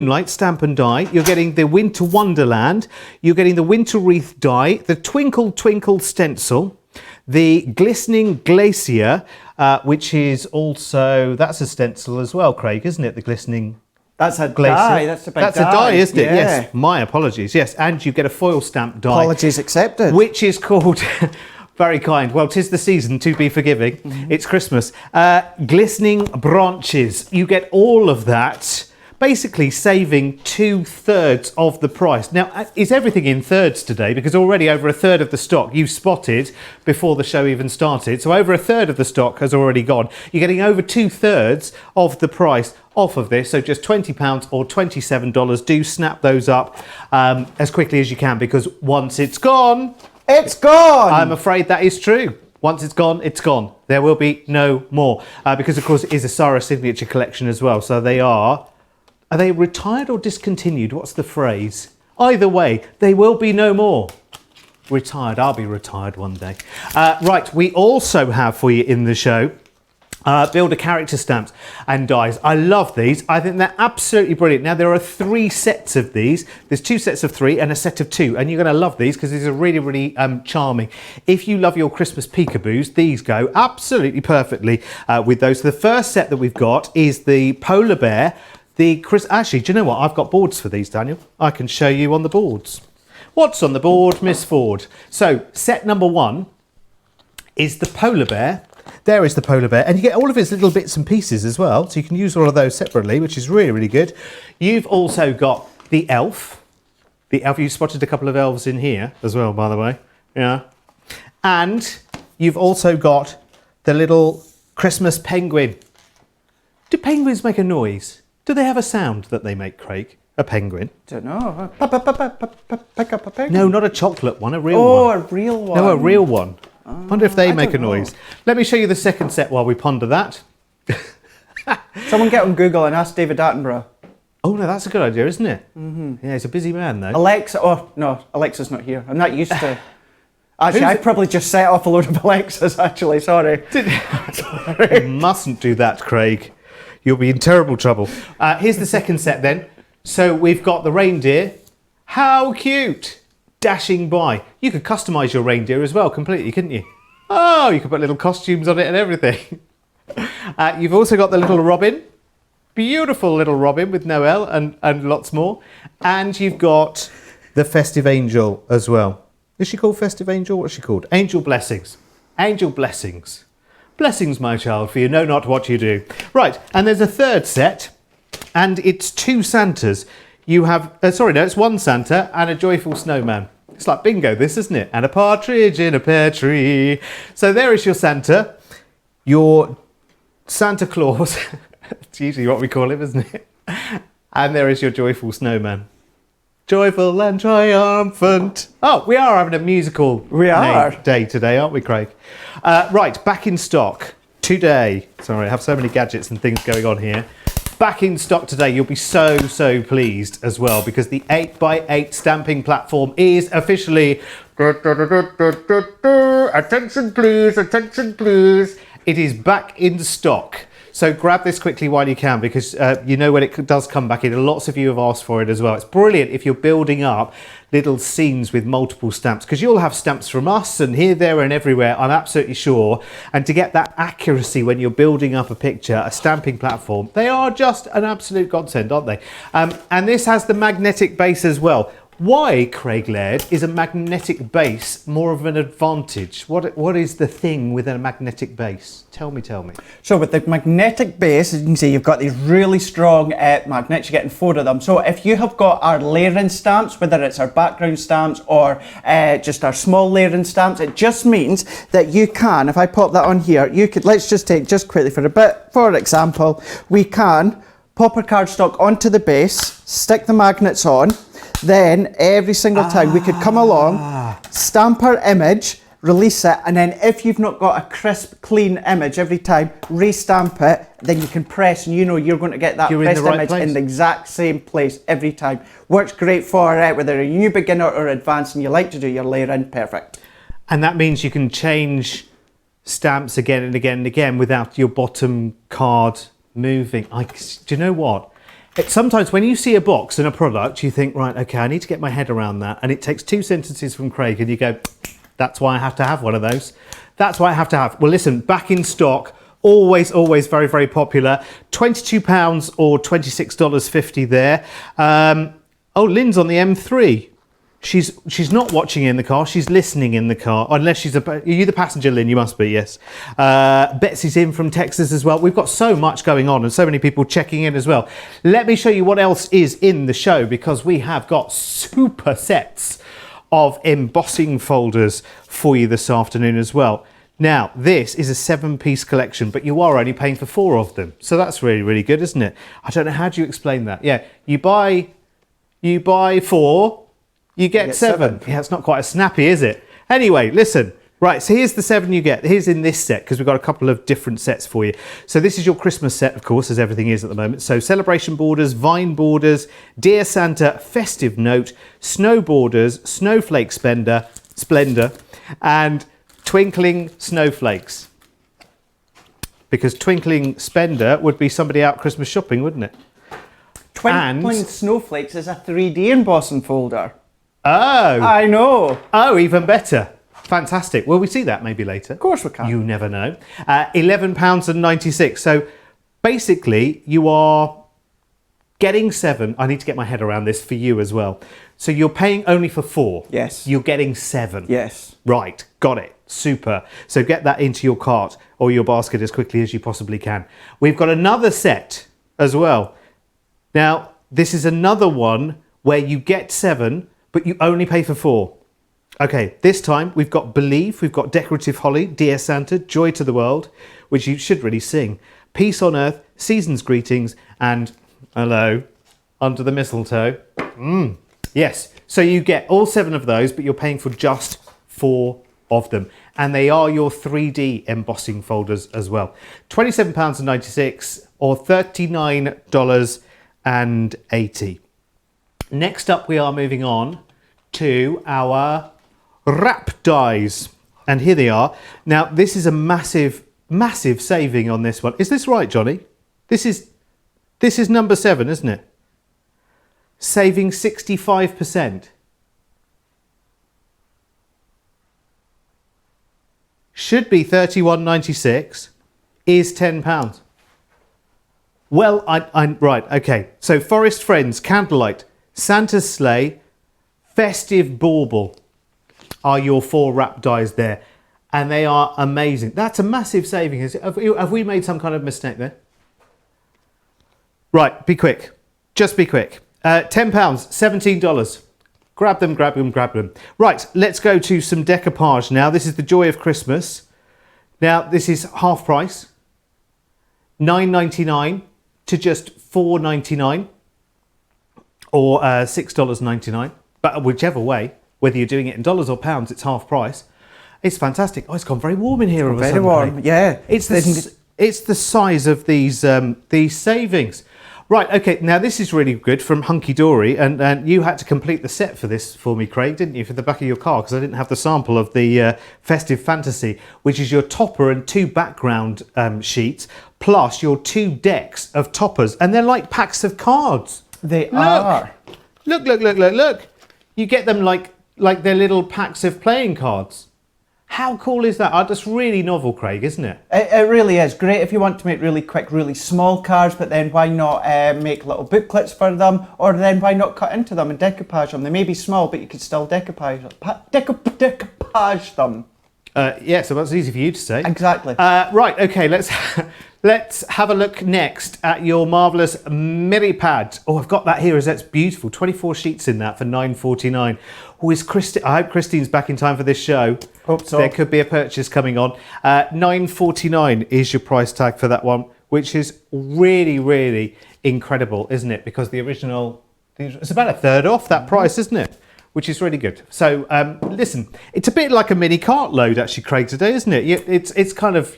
Moonlight stamp and die. You're getting the Winter Wonderland. You're getting the Winter Wreath die, the Twinkle Twinkle stencil, the Glistening Glacier, which is also, that's a stencil as well, Craig, isn't it? The Glistening That's a Glacier. die. That's a big That's a die, isn't it? Yeah. Yes. My apologies. Yes, and you get a foil stamp die. Apologies accepted. Which is called... Very kind. Well, 'tis the season to be forgiving. It's Christmas. Glistening Branches. You get all of that. Basically saving 2/3 of the price. Now, is everything in thirds today? Because already over a third of the stock you've spotted before the show even started. So over a third of the stock has already gone. You're getting over 2/3 of the price off of this. So just £20 or $27. Do snap those up as quickly as you can, because once it's gone... It's gone! I'm afraid that is true. Once it's gone, it's gone. There will be no more. Because, of course, it is a Sarah signature collection as well. So they are... Are they retired or discontinued? What's the phrase? Either way, they will be no more. Retired. I'll be retired one day. Right, we also have for you in the show Builder character stamps and dies. I love these. I think they're absolutely brilliant. Now, there are 3 sets of these. There's 2 sets of 3 and a set of 2. And you're going to love these because these are really, really charming. If you love your Christmas peekaboos, these go absolutely perfectly with those. The first set that we've got is the polar bear. Actually, do you know what? I've got boards for these, Daniel. I can show you on the boards. What's on the board, Miss Ford? So, set number 1 is the polar bear. There is the polar bear. And you get all of its little bits and pieces as well. So you can use all of those separately, which is really, really good. You've also got the elf. The elf, you spotted a couple of elves in here as well, by the way. Yeah. And you've also got the little Christmas penguin. Do penguins make a noise? Do they have a sound that they make, Craig? A penguin? Don't know. Pick up a penguin. No, not a chocolate one, a real one. Oh, a real one. No, a real one. Wonder if they I make a don't know. noise. Let me show you the second set while we ponder that. Someone get on Google and ask David Attenborough. Oh, no, that's a good idea, isn't it? Mm-hmm. Yeah, he's a busy man, though. Alexa. Oh, no, Alexa's not here. I'm not used to... Actually, I probably just set off a load of Alexas, actually. Sorry. You mustn't do that, Craig. You'll be in terrible trouble. Here's the second set then. So we've got the reindeer. How cute! Dashing by. You could customise your reindeer as well completely, couldn't you? Oh, you could put little costumes on it and everything. You've also got the little robin. Beautiful little robin with Noel and lots more. And you've got the festive angel as well. Is she called festive angel? What's she called? Angel blessings. Angel blessings. Blessings, my child, for you know not what you do. Right, and there's a third set, and it's 2 Santas. You have, it's 1 Santa and a joyful snowman. It's like bingo, this, isn't it? And a partridge in a pear tree. So there is your Santa, your Santa Claus. It's usually what we call him, isn't it? And there is your joyful snowman. Joyful and triumphant. Oh, we are having a musical day today, aren't we, Craig? Right, back in stock today. Sorry, I have so many gadgets and things going on here. Back in stock today. You'll be so pleased as well, because the 8x8 stamping platform is officially... Attention please, attention please. It is back in stock. So grab this quickly while you can, because you know when it does come back in, lots of you have asked for it as well. It's brilliant if you're building up little scenes with multiple stamps, because you'll have stamps from us and here, there and everywhere, I'm absolutely sure. And to get that accuracy when you're building up a picture, a stamping platform, they are just an absolute godsend, aren't they? And this has the magnetic base as well. Why, Craig Laird, is a magnetic base more of an advantage? What is the thing with a magnetic base? Tell me. So with the magnetic base, as you can see, you've got these really strong magnets. You're getting 4 of them. So if you have got our layering stamps, whether it's our background stamps or just our small layering stamps, it just means that you can, if I pop that on here, you could, let's just take just quickly for a bit, for example, we can pop our cardstock onto the base, stick the magnets on, then every single time we could come along, stamp our image, release it, and then if you've not got a crisp, clean image every time, restamp it, then you can press and you know you're going to get that pressed image in the exact same place every time. Works great for whether you're a new beginner or advanced and you like to do your layering, perfect. And that means you can change stamps again and again and again without your bottom card moving. Do you know what? Sometimes when you see a box and a product, you think, right, okay, I need to get my head around that. And it takes 2 sentences from Craig and you go, that's why I have to have one of those. That's why I have to have. Well, listen, back in stock, always very, very popular. £22 or $26.50 there. Oh, Lynn's on the M3. She's not watching in the car. She's listening in the car. Unless she's are you the passenger, Lynn? You must be, yes. Betsy's in from Texas as well. We've got so much going on and so many people checking in as well. Let me show you what else is in the show, because we have got super sets of embossing folders for you this afternoon as well. Now, this is a 7-piece collection, but you are only paying for 4 of them. So that's really, really good, isn't it? I don't know, how do you explain that? Yeah, you buy 4, you get 7. Yeah, it's not quite as snappy, is it? Anyway, listen. Right, so here's the 7 you get. Here's in this set, because we've got a couple of different sets for you. So this is your Christmas set, of course, as everything is at the moment. So celebration borders, vine borders, Dear Santa, festive note, snow borders, snowflake splendor, and twinkling snowflakes. Because twinkling spender would be somebody out Christmas shopping, wouldn't it? Twinkling snowflakes is a 3D embossing folder. Oh. I know. Oh, even better. Fantastic. Will we see that maybe later? Of course we can. You never know. £11.96. So basically you are getting 7. I need to get my head around this for you as well. So you're paying only for 4. Yes. You're getting 7. Yes. Right. Got it. Super. So get that into your cart or your basket as quickly as you possibly can. We've got another set as well. Now, this is another one where you get 7, but you only pay for 4. Okay, this time we've got Believe, we've got Decorative Holly, Dear Santa, Joy to the World, which you should really sing, Peace on Earth, Season's Greetings, and Hello, Under the Mistletoe. Yes, so you get all 7 of those, but you're paying for just 4 of them. And they are your 3D embossing folders as well. £27.96 or $39.80. Next up, we are moving on to our wrap dies, and here they are. Now this is a massive saving on this one. Is this right, Johnny? This is number 7, isn't it? Saving 65%. Should be $31.96, is £10. Well, I'm right. Okay, so Forest Friends, Candlelight, Santa's Sleigh, Festive Bauble are your 4 wrap dies there, and they are amazing. That's a massive saving. Have we made some kind of mistake there? Right, be quick. Just be quick. £10, $17. Grab them. Right, let's go to some decoupage now. This is the Joy of Christmas. Now, this is half price. $9.99 to just $4.99 or $6.99. But whichever way, whether you're doing it in dollars or pounds, it's half price. It's fantastic. Oh, it's gone very warm in here. Very warm, yeah. It's the size of these savings. Right, okay, now this is really good from Hunky Dory, and you had to complete the set for this for me, Craig, didn't you, for the back of your car, because I didn't have the sample of the Festive Fantasy, which is your topper and 2 background sheets, plus your 2 decks of toppers, and they're like packs of cards. They are. Look. You get them like they're little packs of playing cards. How cool is that? That's really novel, Craig, isn't it? It really is. Great if you want to make really quick, really small cards, but then why not make little booklets for them? Or then why not cut into them and decoupage them? They may be small, but you could still decoupage them. Yeah, so that's easy for you to say. Exactly. Right, okay, let's have a look next at your marvellous Miripad. Oh, I've got that here. That's beautiful. 24 sheets in that for $9.49. Oh, I hope Christine's back in time for this show. Hope so. There could be a purchase coming on. $9.49 is your price tag for that one, which is really, really incredible, isn't it? Because the original, it's about a third off that price, isn't it? Which is really good. So, listen, it's a bit like a mini cartload, actually, Craig, today, isn't it? It's kind of,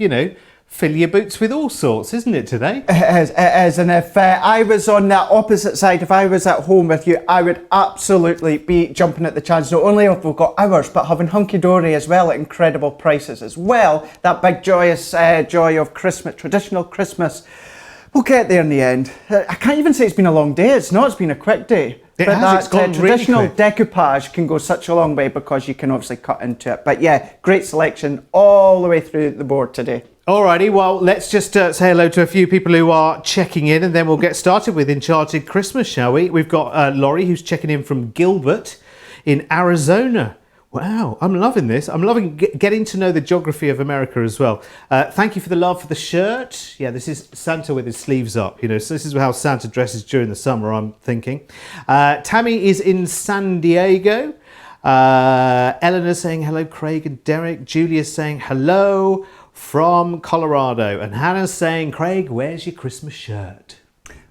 fill your boots with all sorts, isn't it, today? It is. And if I was on that opposite side, if I was at home with you, I would absolutely be jumping at the chance. Not only have we got ours, but having Hunky Dory as well at incredible prices as well. That big joyous joy of Christmas, traditional Christmas We'll get there in the end. I can't even say it's been a long day. It's not. It's been a quick day. It but has, it's gone really traditional quick. decoupage can go such a long way because you can obviously cut into it. But yeah, great selection all the way through the board today. Alrighty, well, let's just say hello to a few people who are checking in, and then we'll get started with Enchanted Christmas, shall we? We've got Laurie, who's checking in from Gilbert in Arizona. Wow, I'm loving this. I'm loving getting to know the geography of America as well. Thank you for the love for the shirt. Yeah, this is Santa with his sleeves up. You know, so this is how Santa dresses during the summer, I'm thinking. Tammy is in San Diego. Eleanor's saying hello, Craig and Derek. Julia's saying hello from Colorado. And Hannah's saying, Craig, where's your Christmas shirt?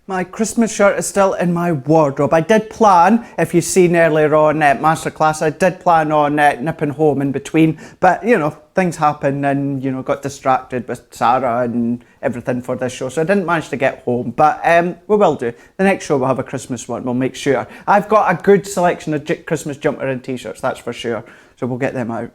My Christmas shirt is still in my wardrobe. I did plan, if you've seen earlier on at Masterclass, I did plan on nipping home in between. But, you know, things happen and, you know, got distracted with Sarah and everything for this show. So I didn't manage to get home. But we will do. The next show we'll have a Christmas one. We'll make sure. I've got a good selection of Christmas jumper and T-shirts, that's for sure. So we'll get them out.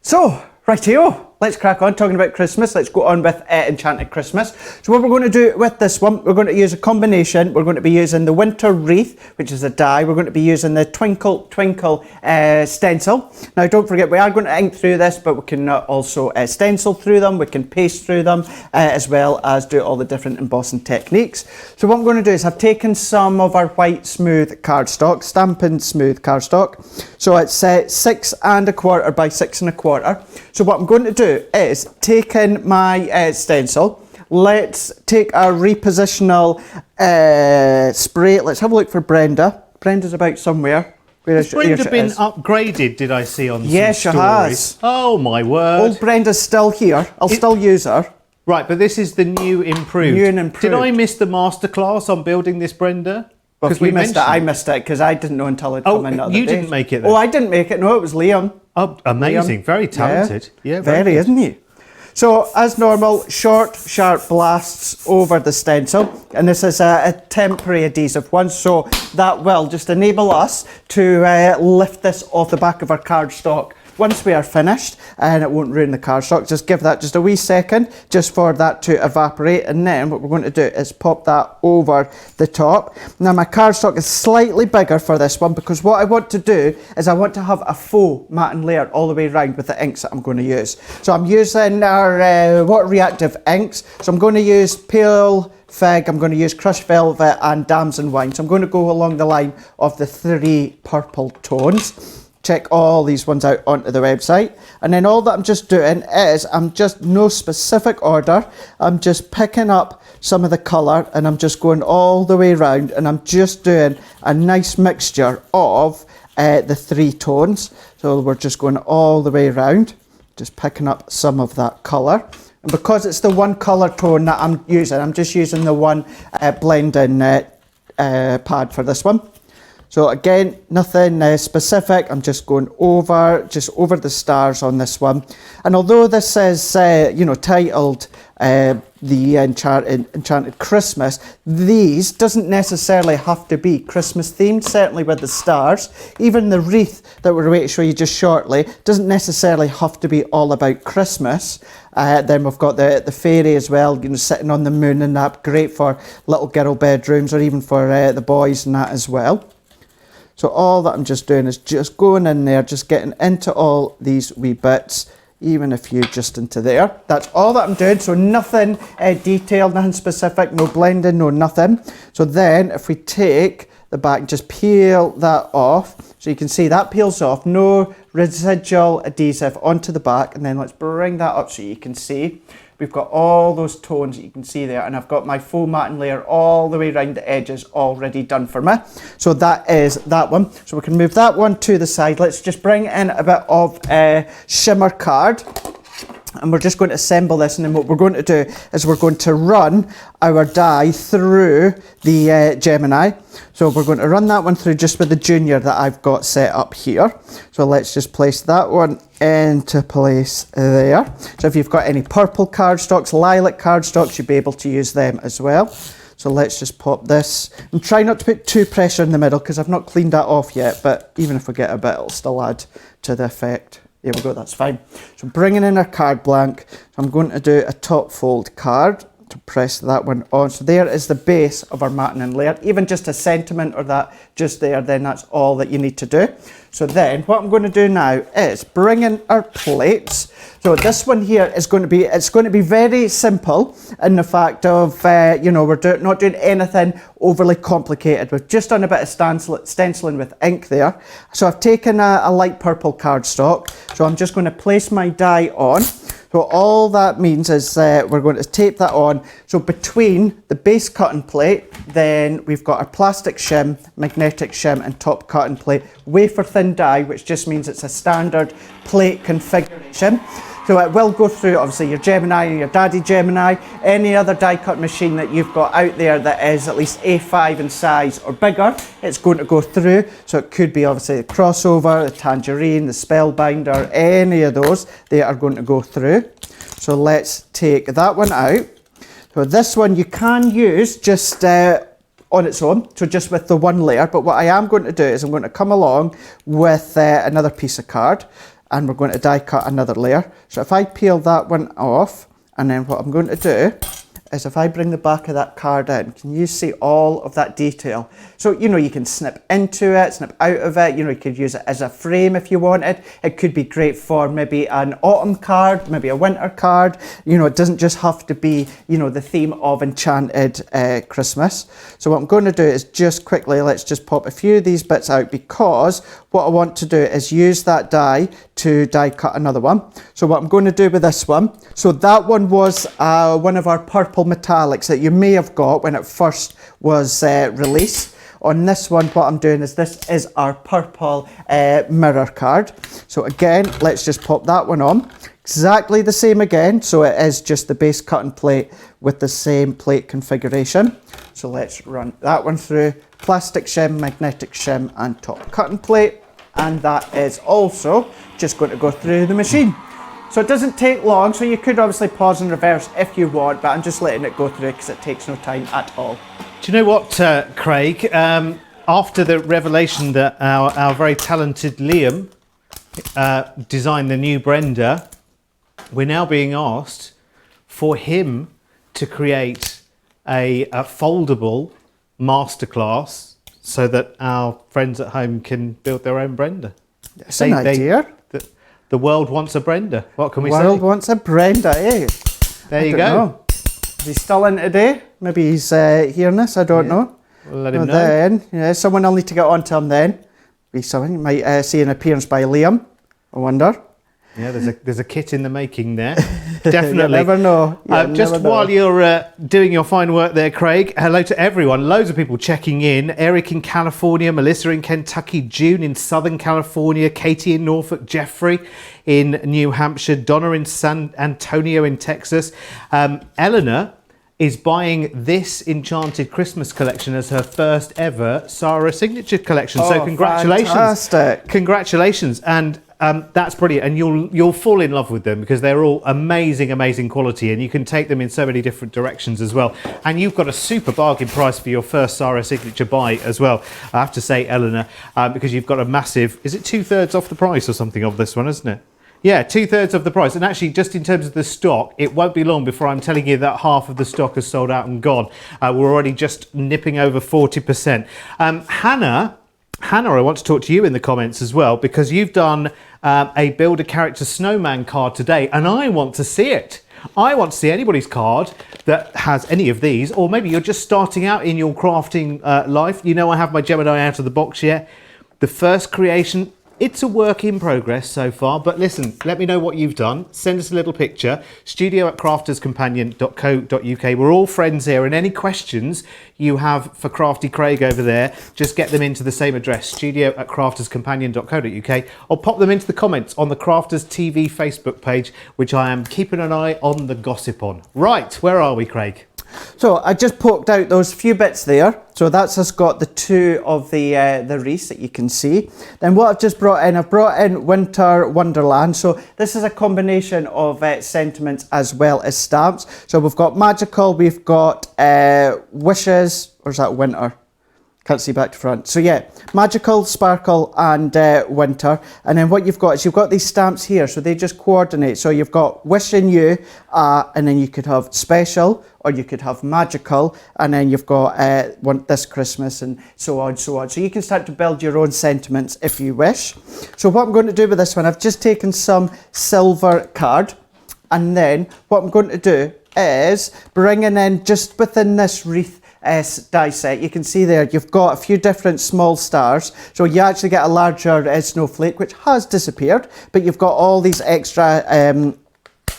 So, rightio, let's crack on talking about Christmas. Let's go on with Enchanted Christmas. So what we're going to do with this one, we're going to use a combination. We're going to be using the Winter Wreath, which is a die. We're going to be using the Twinkle Twinkle stencil. Now don't forget, we are going to ink through this, but we can also stencil through them. We can paste through them, as well as do all the different embossing techniques. So what I'm going to do is I've taken some of our white smooth cardstock, Stampin' Smooth cardstock. So it's 6 1/4 by 6 1/4. So what I'm going to do is take in my stencil. Let's take our repositional spray. Let's have a look for Brenda. Brenda's about somewhere. Has Brenda been upgraded, did I see on yes, some she stories? has. Oh my word. Old Brenda's still here. I'll still use her. Right, but this is the new improved. New and improved. Did I miss the masterclass on building this Brenda? Well, if we missed it, I missed it because I didn't know until it come in the other you day. didn't make it then? Oh, I didn't make it. No, it was Liam. Oh, amazing. Liam. Very talented. Yeah, very, isn't he? So, as normal, short, sharp blasts over the stencil. And this is a temporary adhesive one, so that will just enable us to lift this off the back of our cardstock once we are finished, and it won't ruin the cardstock. Just give that just a wee second just for that to evaporate, and then what we're going to do is pop that over the top. Now my cardstock is slightly bigger for this one because what I want to do is I want to have a faux matte layer all the way around with the inks that I'm going to use. So I'm using our water reactive inks. So I'm going to use Pale Fig, I'm going to use Crushed Velvet and Damson Wine. So I'm going to go along the line of the 3 purple tones. Check all these ones out onto the website, and then all that I'm just doing is I'm just no specific order, I'm just picking up some of the colour and I'm just going all the way around, and I'm just doing a nice mixture of the 3 tones. So we're just going all the way around, just picking up some of that colour, and because it's the one colour tone that I'm using, I'm just using the one blending pad for this one. So again, nothing specific, I'm just going over the stars on this one. And although this is, you know, titled the Enchanted Christmas, these doesn't necessarily have to be Christmas themed, certainly with the stars. Even the wreath that we're going to show you just shortly doesn't necessarily have to be all about Christmas. Then we've got the fairy as well, you know, sitting on the moon, and that, great for little girl bedrooms or even for the boys and that as well. So all that I'm just doing is just going in there, just getting into all these wee bits, even if you just into there. That's all that I'm doing, so nothing detailed, nothing specific, no blending, no nothing. So then if we take the back, just peel that off. So you can see that peels off, no residual adhesive onto the back. And then let's bring that up so you can see. We've got all those tones that you can see there, and I've got my faux matte layer all the way around the edges already done for me. So that is that one. So we can move that one to the side. Let's just bring in a bit of shimmer card, and we're just going to assemble this, and then what we're going to do is we're going to run our die through the Gemini. So we're going to run that one through just with the Junior that I've got set up here. So let's just place that one into place there. So if you've got any purple cardstocks, lilac cardstocks, you'll be able to use them as well. So let's just pop this, and try not to put too pressure in the middle because I've not cleaned that off yet, but even if we get a bit, it'll still add to the effect. There we go, that's fine. So bringing in our card blank, so I'm going to do a top fold card. to press that one on. So there is the base of our matting layer. Even just a sentiment or that just there, then that's all that you need to do. So then what I'm going to do now is bring in our plates. So this one here is going to be, it's going to be very simple in the fact of, you know, we're not doing anything overly complicated. We've just done a bit of stenciling with ink there. So I've taken a light purple cardstock. So I'm just going to place my die on. So all that means is we're going to tape that on. So between the base cutting plate, then we've got our plastic shim, magnetic shim and top cutting plate, wafer thin die, which just means it's a standard plate configuration. So it will go through obviously your Gemini and your Daddy Gemini, any other die cut machine that you've got out there that is at least A5 in size or bigger, it's going to go through. So it could be obviously the crossover, the tangerine, the spellbinder, any of those, they are going to go through. So let's take that one out. So this one you can use just on its own, so just with the one layer, but what I am going to do is I'm going to come along with another piece of card, and we're going to die cut another layer. So if I peel that one off, and then what I'm going to do is if I bring the back of that card in, can you see all of that detail? So, you know, you can snip into it, snip out of it, you know, you could use it as a frame if you wanted. It could be great for maybe an autumn card, maybe a winter card. You know, it doesn't just have to be, you know, the theme of Enchanted Christmas. So what I'm going to do is just quickly, let's just pop a few of these bits out, because what I want to do is use that die to die cut another one. So what I'm going to do with this one, so that one was one of our purple metallics that you may have got when it first was released. On this one, what I'm doing is this is our purple mirror card. So again, let's just pop that one on. Exactly the same again. So it is just the base cutting plate with the same plate configuration. So let's run that one through. Plastic shim, magnetic shim, and top cutting plate. And that is also just going to go through the machine. So it doesn't take long, so you could obviously pause and reverse if you want, but I'm just letting it go through because it takes no time at all. Do you know what, Craig? After the revelation that our very talented Liam designed the new Brenda, we're now being asked for him to create a foldable masterclass so that our friends at home can build their own Brenda. That's an idea. The world wants a Brenda. What can we say? The world wants a Brenda, eh? There you go. Know. Is he still in today? Maybe he's hearing this, I don't know. We'll let him know. Then, yeah, someone will need to get on to him then. Be someone. You might see an appearance by Liam, I wonder. Yeah, there's a kit in the making there. Definitely. You never know. Just while you're doing your fine work there, Craig, hello to everyone. Loads of people checking in. Eric in California, Melissa in Kentucky, June in Southern California, Katie in Norfolk, Jeffrey in New Hampshire, Donna in San Antonio in Texas. Eleanor is buying this Enchanted Christmas collection as her first ever Sarah signature collection. So congratulations. Fantastic. Congratulations. And that's brilliant, and you'll fall in love with them because they're all amazing quality, and you can take them in so many different directions as well. And you've got a super bargain price for your first Sarah signature buy as well, I have to say, Eleanor, because you've got a massive, is it 2/3 off the price or something of this one, isn't it? Yeah, 2/3 of the price. And actually, just in terms of the stock, it won't be long before I'm telling you that half of the stock has sold out and gone. We're already just nipping over 40%. Hannah, I want to talk to you in the comments as well, because you've done a Build a Character Snowman card today, and I want to see it. I want to see anybody's card that has any of these, or maybe you're just starting out in your crafting life. You know, I have my Gemini out of the box yet. The first creation, it's a work in progress so far, but listen, let me know what you've done. Send us a little picture, studio@crafterscompanion.co.uk. We're all friends here, and any questions you have for Crafty Craig over there, just get them into the same address, studio@crafterscompanion.co.uk, or pop them into the comments on the Crafters TV Facebook page, which I am keeping an eye on the gossip on. Right, where are we, Craig? So I just poked out those few bits there. So that's just got the two of the wreaths that you can see. Then what I've just brought in, I've brought in Winter Wonderland. So this is a combination of sentiments as well as stamps. So we've got magical, we've got wishes, or is that winter? Can't see back to front. So yeah, magical, sparkle, and winter. And then what you've got is you've got these stamps here, so they just coordinate. So you've got wishing you, and then you could have special, or you could have magical, and then you've got want this Christmas, and so on, so on. So you can start to build your own sentiments if you wish. So what I'm going to do with this one, I've just taken some silver card, and then what I'm going to do is bringing in just within this wreath die set, you can see there you've got a few different small stars, so you actually get a larger snowflake, which has disappeared, but you've got all these extra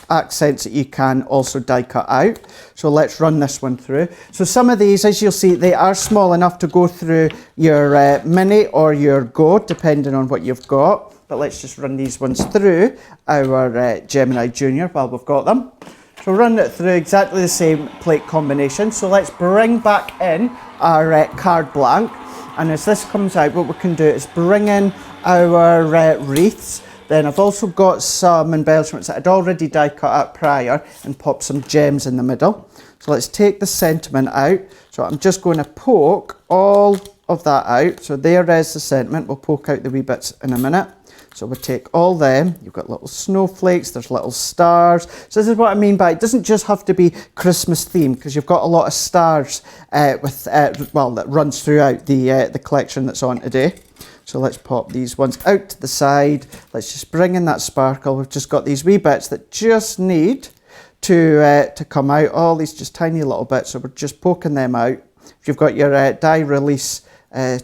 accents that you can also die cut out. So let's run this one through. So some of these, as you'll see, they are small enough to go through your mini or your go, depending on what you've got. But let's just run these ones through our Gemini Junior while we've got them. So run it through exactly the same plate combination. So let's bring back in our card blank. And as this comes out, what we can do is bring in our wreaths. Then I've also got some embellishments that I'd already die cut out prior and pop some gems in the middle. So let's take the sentiment out. So I'm just going to poke all of that out. So there is the sentiment. We'll poke out the wee bits in a minute. So we'll take all them. You've got little snowflakes, there's little stars. So this is what I mean by it doesn't just have to be Christmas themed, because you've got a lot of stars that runs throughout the collection that's on today. So let's pop these ones out to the side. Let's just bring in that sparkle. We've just got these wee bits that just need to come out. All these just tiny little bits. So we're just poking them out. If you've got your die release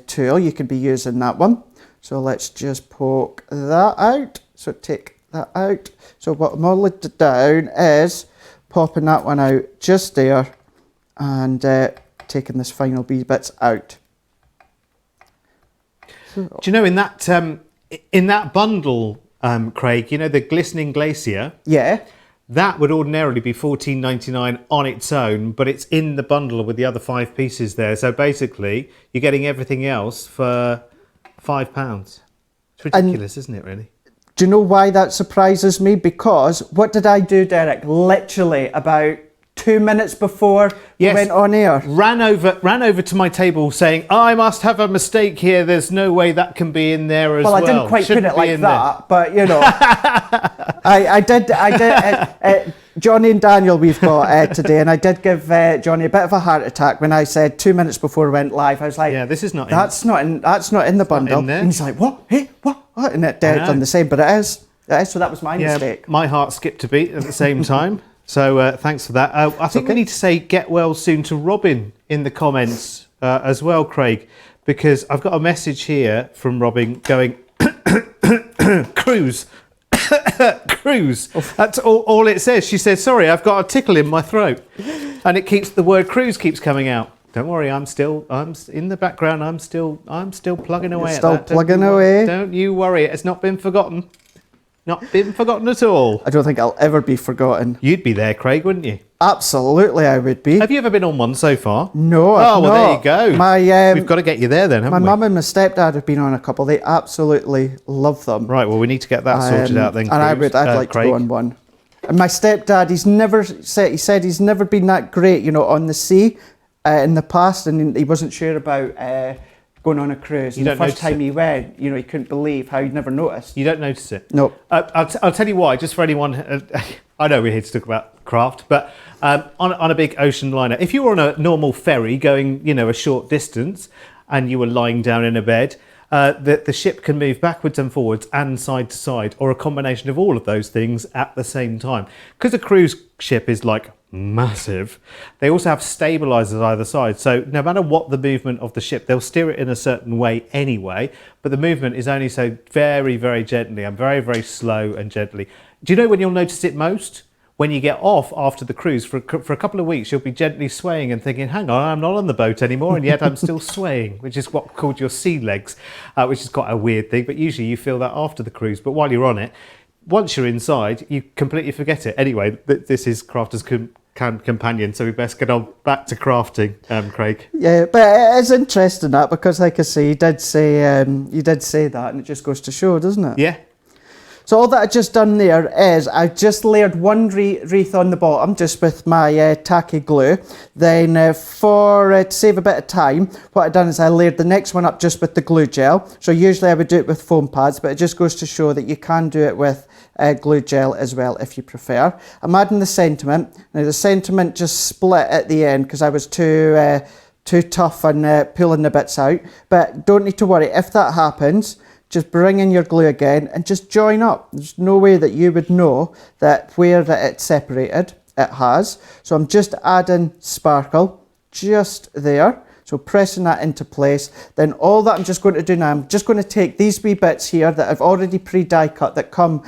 tool, you can be using that one. So let's just poke that out. So take that out. So what I'm all down is popping that one out just there and taking this final wee bits out. Do you know in that bundle, Craig? You know the glistening glacier. Yeah. That would ordinarily be $14.99 on its own, but it's in the bundle with the other 5 pieces there. So basically, you're getting everything else for £5. It's ridiculous, isn't it? Really. Do you know why that surprises me? Because what did I do, Derek? Literally about 2 minutes before we went on air. Ran over to my table saying, I must have a mistake here. There's no way that can be in there as well. Well, I didn't quite put it like that, but you know, I did. Johnny and Daniel we've got today, and I did give Johnny a bit of a heart attack when I said 2 minutes before we went live. I was like, yeah, this is not. That's not in the bundle. In there. And he's like, what? Hey, what? And it done the same, but it is. So that was my mistake. My heart skipped a beat at the same time. So thanks for that. I think we need to say get well soon to Robin in the comments as well, Craig, because I've got a message here from Robin going, cruise. Cruise. That's all it says. She says, sorry, I've got a tickle in my throat. And the word cruise keeps coming out. Don't worry, I'm in the background. I'm still plugging away at that. Still plugging away. Don't you worry. It's not been forgotten. Not been forgotten at all. I don't think I'll ever be forgotten. You'd be there, Craig, wouldn't you? Absolutely, I would be. Have you ever been on one so far? No, I've not. There you go. We've got to get you there then, haven't we? My mum and my stepdad have been on a couple. They absolutely love them. Right, well, we need to get that sorted out then, and I'd like Craig. to go on one. And my stepdad, he said he's never been that great, on the sea in the past, and he wasn't sure about going on a cruise. And the first time he went, he couldn't believe how he'd never noticed. You don't notice it? No. I'll tell you why, just for anyone, I know we're here to talk about craft, but on a big ocean liner, if you were on a normal ferry going, a short distance and you were lying down in a bed, the ship can move backwards and forwards and side to side, or a combination of all of those things at the same time. Because a cruise ship is like massive, they also have stabilizers either side, so no matter what the movement of the ship, they'll steer it in a certain way anyway, but the movement is only so very, very gently and very, very slow and gently. Do you know when you'll notice it most? When you get off after the cruise for a couple of weeks, you'll be gently swaying and thinking, hang on, I'm not on the boat anymore, and yet I'm still swaying, which is what's called your sea legs, which is quite a weird thing, but usually you feel that after the cruise, but while you're on it, once you're inside, you completely forget it. Anyway, this is Crafter's Companion, so we best get on back to crafting, Craig. Yeah, but it is interesting that, because like I say, you did say that, and it just goes to show, doesn't it? Yeah. So all that I've just done there is I've just layered one wreath on the bottom just with my tacky glue. Then to save a bit of time, what I've done is I layered the next one up just with the glue gel. So usually I would do it with foam pads, but it just goes to show that you can do it with glue gel as well if you prefer. I'm adding the sentiment. Now the sentiment just split at the end because I was too tough on pulling the bits out, but don't need to worry. If that happens, just bring in your glue again and just join up. There's no way that you would know that where that it's separated, it has. So I'm just adding sparkle just there. So pressing that into place. Then all that I'm just going to do now, I'm just going to take these wee bits here that I've already pre-die cut that come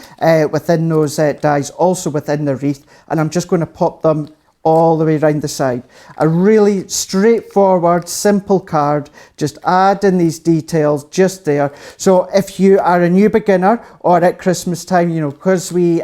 within those dies, also within the wreath, and I'm just going to pop them all the way around the side. A really straightforward, simple card, just add in these details just there. So if you are a new beginner or at Christmas time, you know, because we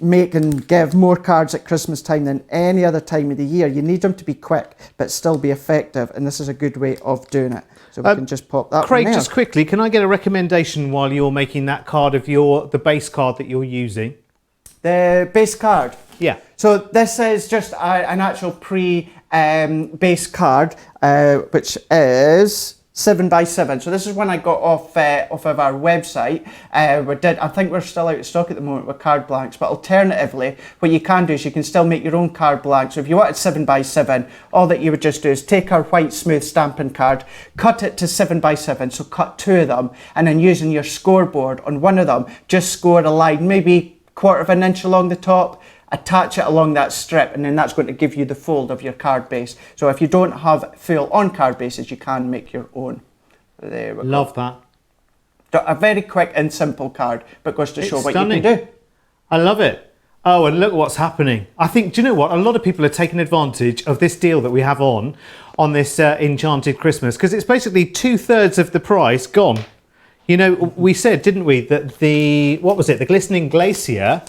make and give more cards at Christmas time than any other time of the year, you need them to be quick but still be effective, and this is a good way of doing it. So we can just pop that Craig, one there. just quickly, can I get a recommendation while you're making that card of the base card that you're using? The base card. Yeah. So this is just an actual base card, which is 7x7. So this is one I got off of our website. I think we're still out of stock at the moment with card blanks, but alternatively, what you can do is you can still make your own card blank. So if you wanted 7x7, all that you would just do is take our white smooth stamping card, cut it to 7x7, so cut 2 of them, and then using your scoreboard on one of them, just score a line, maybe 1/4 of an inch along the top, attach it along that strip, and then that's going to give you the fold of your card base. So if you don't have full on card bases, you can make your own. There we go. Love that. A very quick and simple card, but goes to show what stunning. you can do. I love it. Oh, and look what's happening. I think, do you know what? A lot of people are taking advantage of this deal that we have on this Enchanted Christmas, because it's basically 2/3 of the price gone. You know, we said, didn't we, that the Glistening Glacier,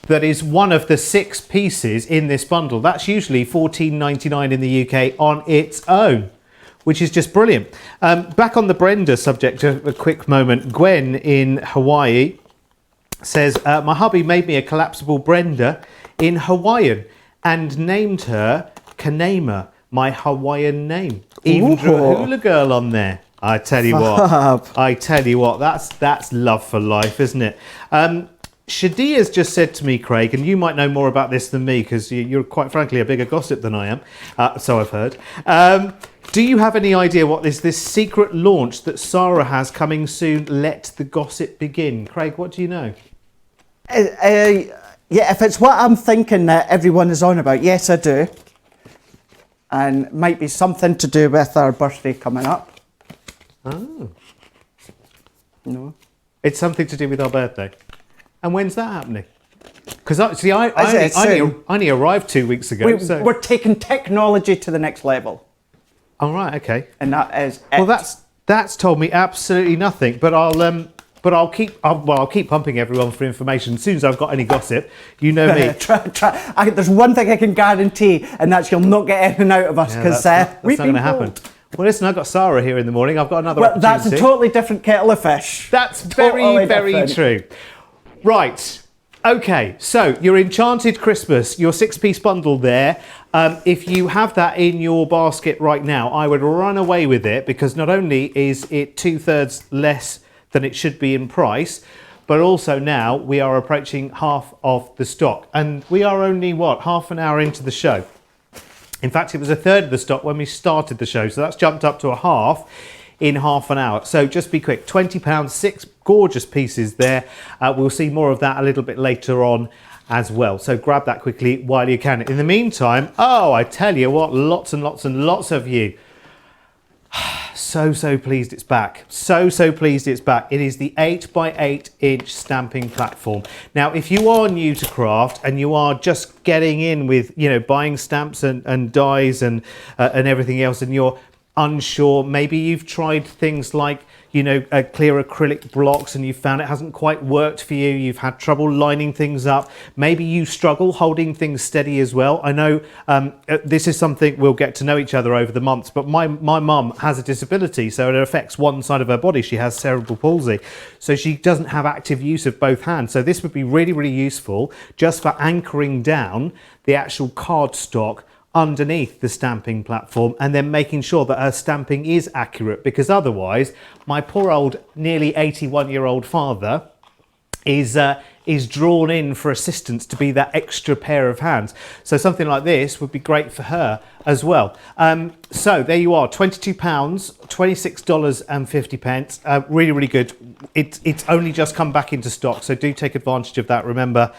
that is one of the 6 pieces in this bundle, that's usually $14.99 in the UK on its own, which is just brilliant. Back on the Brenda subject, a quick moment. Gwen in Hawaii says, my hubby made me a collapsible Brenda in Hawaiian and named her Kanema, my Hawaiian name. Even drew a hula girl on there. I tell you what, that's love for life, isn't it? Shadia's just said to me, Craig, and you might know more about this than me because you're quite frankly a bigger gossip than I am, so I've heard. Do you have any idea what is this secret launch that Sarah has coming soon? Let the gossip begin. Craig, what do you know? Yeah, if it's what I'm thinking that everyone is on about, yes, I do. And it might be something to do with our birthday coming up. Oh. No. It's something to do with our birthday. And when's that happening? Because I only arrived 2 weeks ago. We're taking technology to the next level. All right, okay. And that is it. Well, that's told me absolutely nothing. But I'll keep pumping everyone for information as soon as I've got any gossip. You know me. There's one thing I can guarantee, and that's you'll not get anything out of us because that's not going to happen. Well, listen, I've got Sarah here in the morning. I've got another opportunity. That's a totally different kettle of fish. That's very true. Right. Okay, so your Enchanted Christmas, your 6-piece bundle there. If you have that in your basket right now, I would run away with it because not only is it 2/3 less than it should be in price, but also now we are approaching half of the stock. And we are only, half an hour into the show. In fact, it was 1/3 of the stock when we started the show, so that's jumped up to a half in half an hour. So just be quick, £20, 6 gorgeous pieces there. We'll see more of that a little bit later on as well. So grab that quickly while you can. In the meantime, I tell you what, lots and lots and lots of you. So pleased it's back. So pleased it's back. It is the 8x8 inch stamping platform. Now, if you are new to craft and you are just getting in with, buying stamps and dies and everything else, and you're unsure, maybe you've tried things like, clear acrylic blocks and you found it hasn't quite worked for you, you've had trouble lining things up, maybe you struggle holding things steady as well. I know this is something we'll get to know each other over the months, but my mum has a disability, so it affects one side of her body. She has cerebral palsy, so she doesn't have active use of both hands. So this would be really, really useful just for anchoring down the actual cardstock underneath the stamping platform and then making sure that her stamping is accurate, because otherwise my poor old nearly 81-year-old father is drawn in for assistance to be that extra pair of hands. So something like this would be great for her as well. So there you are, £22, $26.50. Really, really good. It's only just come back into stock, so do take advantage of that. Remember,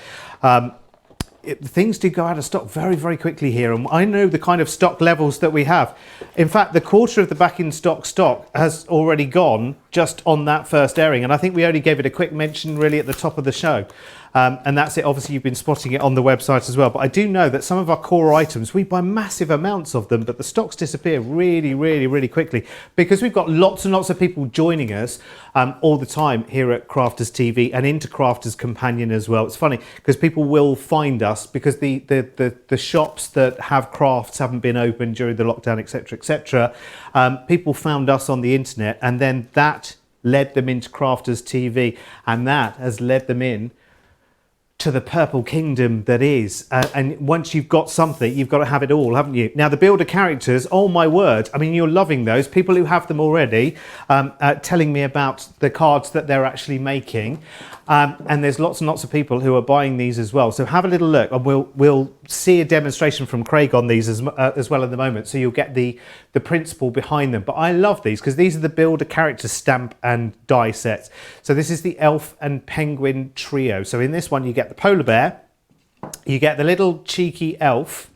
things do go out of stock very, very quickly here, and I know the kind of stock levels that we have. In fact, the quarter of the back in stock has already gone just on that first airing, and I think we only gave it a quick mention really at the top of the show. And that's it. Obviously, you've been spotting it on the website as well. But I do know that some of our core items, we buy massive amounts of them, but the stocks disappear really, really, really quickly because we've got lots and lots of people joining us all the time here at Crafters TV and into Crafters Companion as well. It's funny because people will find us because the shops that have crafts haven't been open during the lockdown, etc., etc. People found us on the internet, and then that led them into Crafters TV, and that has led them in to the purple kingdom that is. And once you've got something, you've got to have it all, haven't you? Now, the builder characters, oh my word, I mean, you're loving those. People who have them already telling me about the cards that they're actually making. And there's lots and lots of people who are buying these as well. So have a little look, and we'll see a demonstration from Craig on these as well in the moment. So you'll get the principle behind them. But I love these because these are the builder character stamp and die sets. So this is the elf and penguin trio. So in this one, you get the polar bear, you get the little cheeky elf,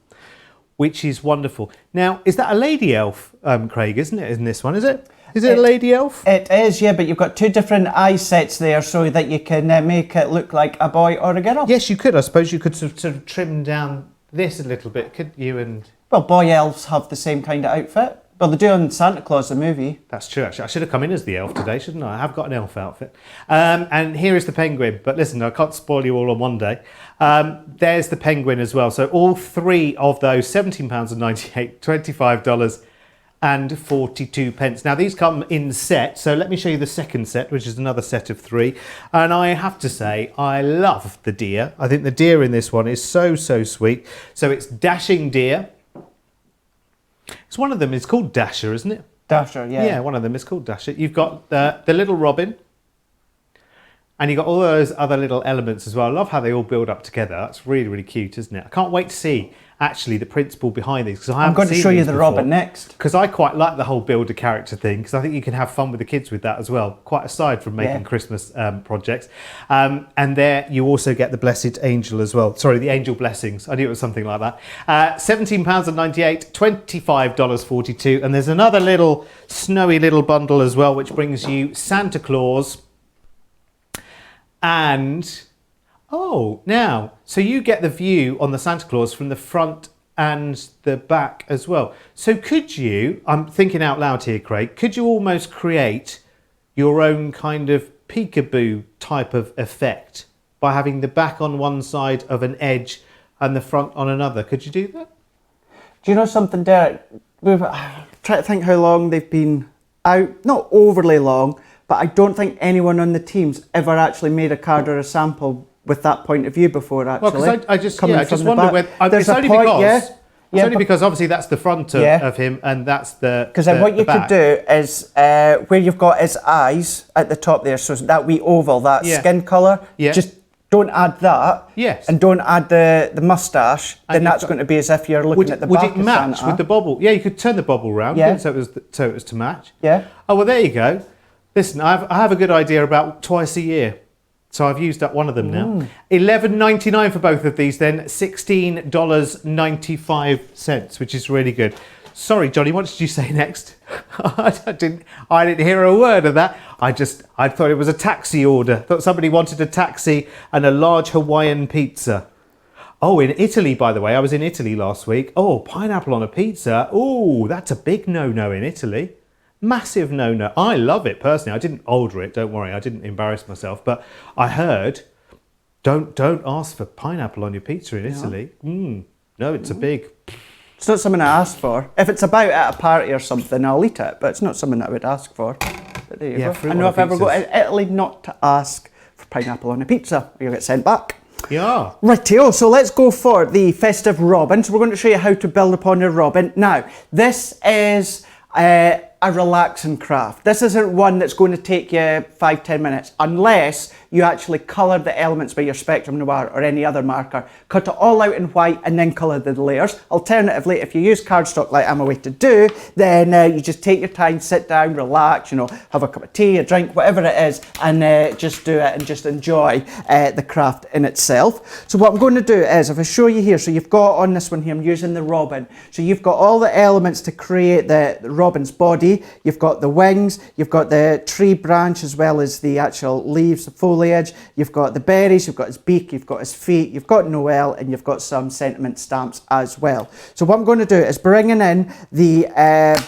which is wonderful. Now, is that a lady elf, Craig, isn't it, in this one, is it? Is it a lady elf? It is, yeah, but you've got two different eye sets there so that you can make it look like a boy or a girl. Yes, you could. I suppose you could sort of trim down this a little bit, couldn't you? And well, boy elves have the same kind of outfit. Well, they do in Santa Claus, the movie. That's true, actually. I should have come in as the elf today, shouldn't I? I have got an elf outfit. And here is the penguin. But listen, I can't spoil you all on one day. There's the penguin as well. So all three of those, £17.98, $25 and 42 pence. Now, these come in sets. So let me show you the second set, which is another set of three. And I have to say, I love the deer. I think the deer in this one is so, so sweet. So it's Dashing Deer. It's one of them is called Dasher, isn't it? Dasher, yeah. Yeah, one of them is called Dasher. You've got the little robin, and you've got all those other little elements as well. I love how they all build up together. That's really, really cute, isn't it? I can't wait to see actually the principle behind these, because I'm going to show you the robin next. Because I quite like the whole builder character thing, because I think you can have fun with the kids with that as well, quite aside from making Christmas projects. And there you also get the blessed angel as well. Sorry, the angel blessings. I knew it was something like that. £17.98, $25.42. And there's another little snowy little bundle as well, which brings you Santa Claus and... Oh, now, so you get the view on the Santa Claus from the front and the back as well. So could you, I'm thinking out loud here, Craig, could you almost create your own kind of peekaboo type of effect by having the back on one side of an edge and the front on another? Could you do that? Do you know something, Derek? We've tried to think how long they've been out. Not overly long, but I don't think anyone on the team's ever actually made a card or a sample with that point of view before, actually. Well, because I just wonder whether... It's only because obviously that's the front of him, and that's the Because then what you could do is, where you've got his eyes at the top there, so that wee oval, that skin colour, just don't add that, and don't add the moustache, then that's going to be as if you're looking at the back of Santa. Would it match with the bobble? Yeah, you could turn the bobble round, so it was to match. Yeah. Oh, well, there you go. Listen, I have a good idea about twice a year. So I've used up one of them now. $11.99 for both of these then, $16.95, which is really good. Sorry, Johnny, what did you say next? I didn't hear a word of that. I thought it was a taxi order. Thought somebody wanted a taxi and a large Hawaiian pizza. Oh, in Italy, by the way, I was in Italy last week. Oh, pineapple on a pizza. Oh, that's a big no-no in Italy. Massive no-no. I love it personally. I didn't order it, don't worry. I didn't embarrass myself. But I heard, don't ask for pineapple on your pizza in Italy. No, it's a big... It's not something I ask for. If it's about at a party or something, I'll eat it, but it's not something I would ask for. But there you go. fruit I know on if I ever go pizzas. to Italy not to ask for pineapple on a pizza, you'll get sent back. Yeah. Rightio, so let's go for the festive robin. So we're going to show you how to build upon your robin. Now, this is a relaxing craft. This isn't one that's going to take you 5-10 minutes unless you actually colour the elements by your Spectrum Noir or any other marker. Cut it all out in white and then colour the layers. Alternatively, if you use cardstock like I'm away to do, then you just take your time, sit down, relax, you know, have a cup of tea, a drink, whatever it is, and just do it and just enjoy the craft in itself. So what I'm going to do is, if I show you here, so you've got on this one here, I'm using the robin. So you've got all the elements to create the robin's body. You've got the wings, you've got the tree branch as well as the actual leaves, the foliage, you've got the berries, you've got his beak, you've got his feet, you've got Noel, and you've got some sentiment stamps as well. So what I'm going to do is bringing in the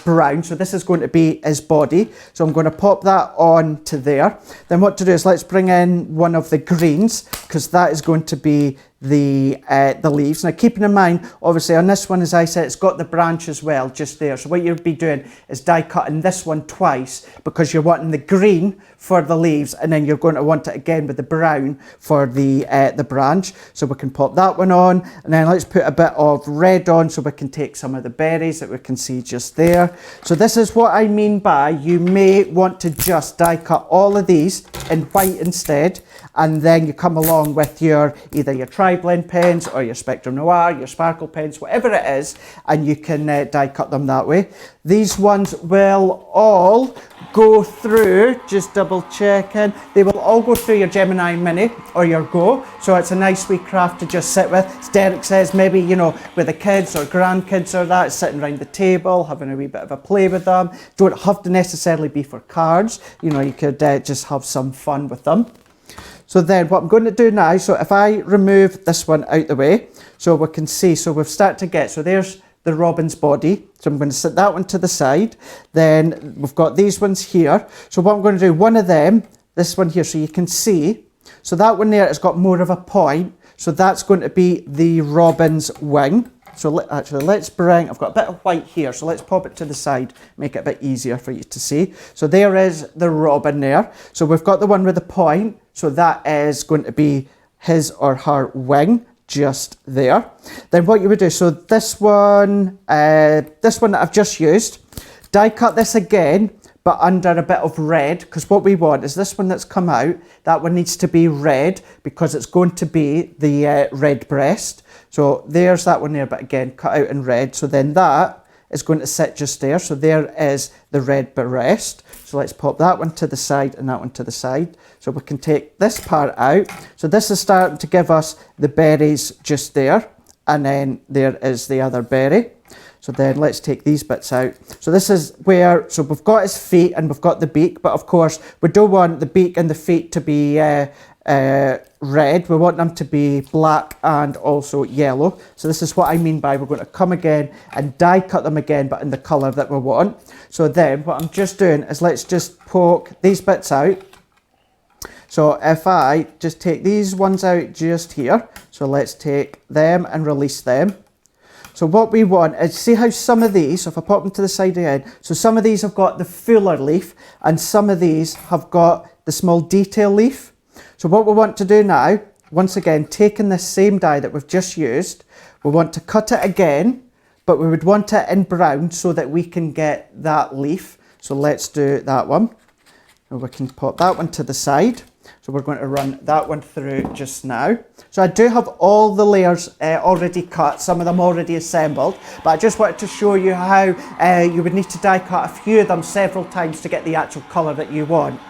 brown, so this is going to be his body, so I'm going to pop that on to there. Then what to do is let's bring in one of the greens, because that is going to be the leaves. Now keeping in mind, obviously on this one, as I said, it's got the branch as well just there. So what you'll be doing is die cutting this one twice, because you're wanting the green for the leaves and then you're going to want it again with the brown for the branch. So we can pop that one on, and then let's put a bit of red on so we can take some of the berries that we can see just there. So this is what I mean by you may want to just die cut all of these in white instead, and then you come along with your either your tri-blend pens or your Spectrum Noir, your sparkle pens, whatever it is, and you can die cut them that way. These ones will all go through, just double checking, they will all go through your Gemini Mini or your Go, so it's a nice wee craft to just sit with. As Derek says, maybe, you know, with the kids or grandkids or that, sitting around the table, having a wee bit of a play with them. Don't have to necessarily be for cards, you know, you could just have some fun with them. So then what I'm going to do now, so if I remove this one out the way, so we can see, so we've started to get, so there's the robin's body. So I'm going to set that one to the side. Then we've got these ones here. So what I'm going to do, one of them, this one here, so you can see, so that one there has got more of a point. So that's going to be the robin's wing. So actually, let's bring, I've got a bit of white here, so let's pop it to the side, make it a bit easier for you to see. So there is the robin there. So we've got the one with the point, so that is going to be his or her wing, just there. Then what you would do, so this one that I've just used, die cut this again, but under a bit of red, because what we want is this one that's come out, that one needs to be red, because it's going to be the red breast. So there's that one there, but again, cut out in red. So then that is going to sit just there. So there is the red breast. So let's pop that one to the side and that one to the side. So we can take this part out. So this is starting to give us the berries just there. And then there is the other berry. So then let's take these bits out. So this is where, so we've got his feet and we've got the beak, but of course we don't want the beak and the feet to be red. We want them to be black and also yellow. So this is what I mean by we're going to come again and die cut them again, but in the colour that we want. So then what I'm just doing is let's just poke these bits out. So if I just take these ones out just here, so let's take them and release them. So what we want is, see how some of these, so if I pop them to the side again, so some of these have got the fuller leaf and some of these have got the small detail leaf. So what we want to do now, once again, taking this same die that we've just used, we want to cut it again, but we would want it in brown so that we can get that leaf. So let's do that one. And we can pop that one to the side. So we're going to run that one through just now. So I do have all the layers already cut, some of them already assembled, but I just wanted to show you how you would need to die cut a few of them several times to get the actual colour that you want.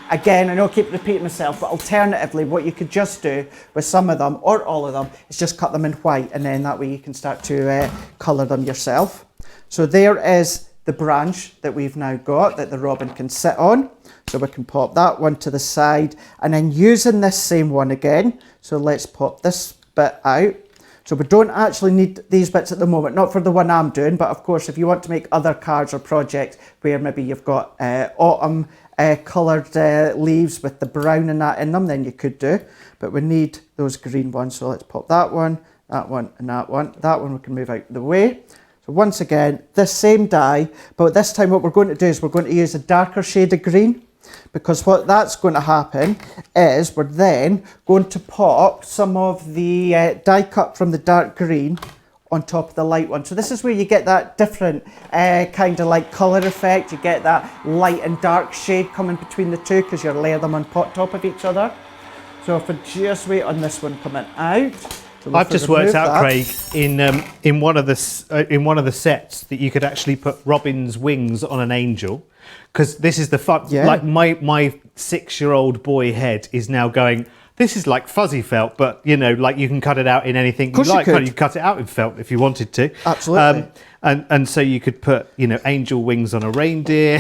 Again, I know I keep repeating myself, but alternatively, what you could just do with some of them or all of them is just cut them in white, and then that way you can start to colour them yourself. So there is the branch that we've now got that the robin can sit on. So we can pop that one to the side, and then using this same one again, so let's pop this bit out. So we don't actually need these bits at the moment, not for the one I'm doing, but of course if you want to make other cards or projects where maybe you've got autumn coloured leaves with the brown and that in them, then you could do. But we need those green ones, so let's pop that one, and that one. That one we can move out of the way. So once again, this same die, but this time what we're going to do is we're going to use a darker shade of green, because what that's going to happen is we're then going to pop some of the die cut from the dark green on top of the light one. So this is where you get that different kind of like colour effect. You get that light and dark shade coming between the two because you layer them on top of each other. So if I just wait on this one coming out. So I've just worked out, Craig, in one of the sets that you could actually put robin's wings on an angel, because this is the fun. Yeah. Like my 6-year-old boy head is now going, this is like fuzzy felt, but you know, like you can cut it out in anything you like. You cut it out in felt if you wanted to. Absolutely. And so you could put, you know, angel wings on a reindeer.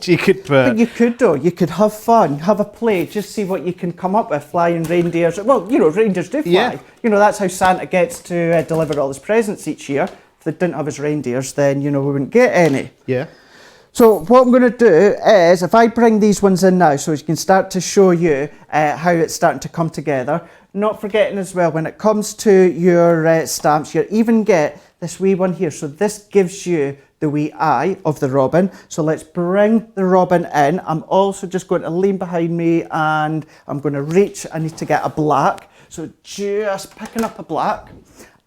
You could put. But you could though. You could have fun, have a play, just see what you can come up with. Flying reindeers. Well, you know, reindeers do fly. Yeah. You know, that's how Santa gets to deliver all his presents each year. If they didn't have his reindeers, then you know we wouldn't get any. Yeah. So what I'm going to do is, if I bring these ones in now, so you can start to show you how it's starting to come together. Not forgetting as well, when it comes to your stamps, you even get this wee one here. So this gives you the wee eye of the robin. So let's bring the robin in. I'm also just going to lean behind me and I'm going to reach. I need to get a black. So just picking up a black.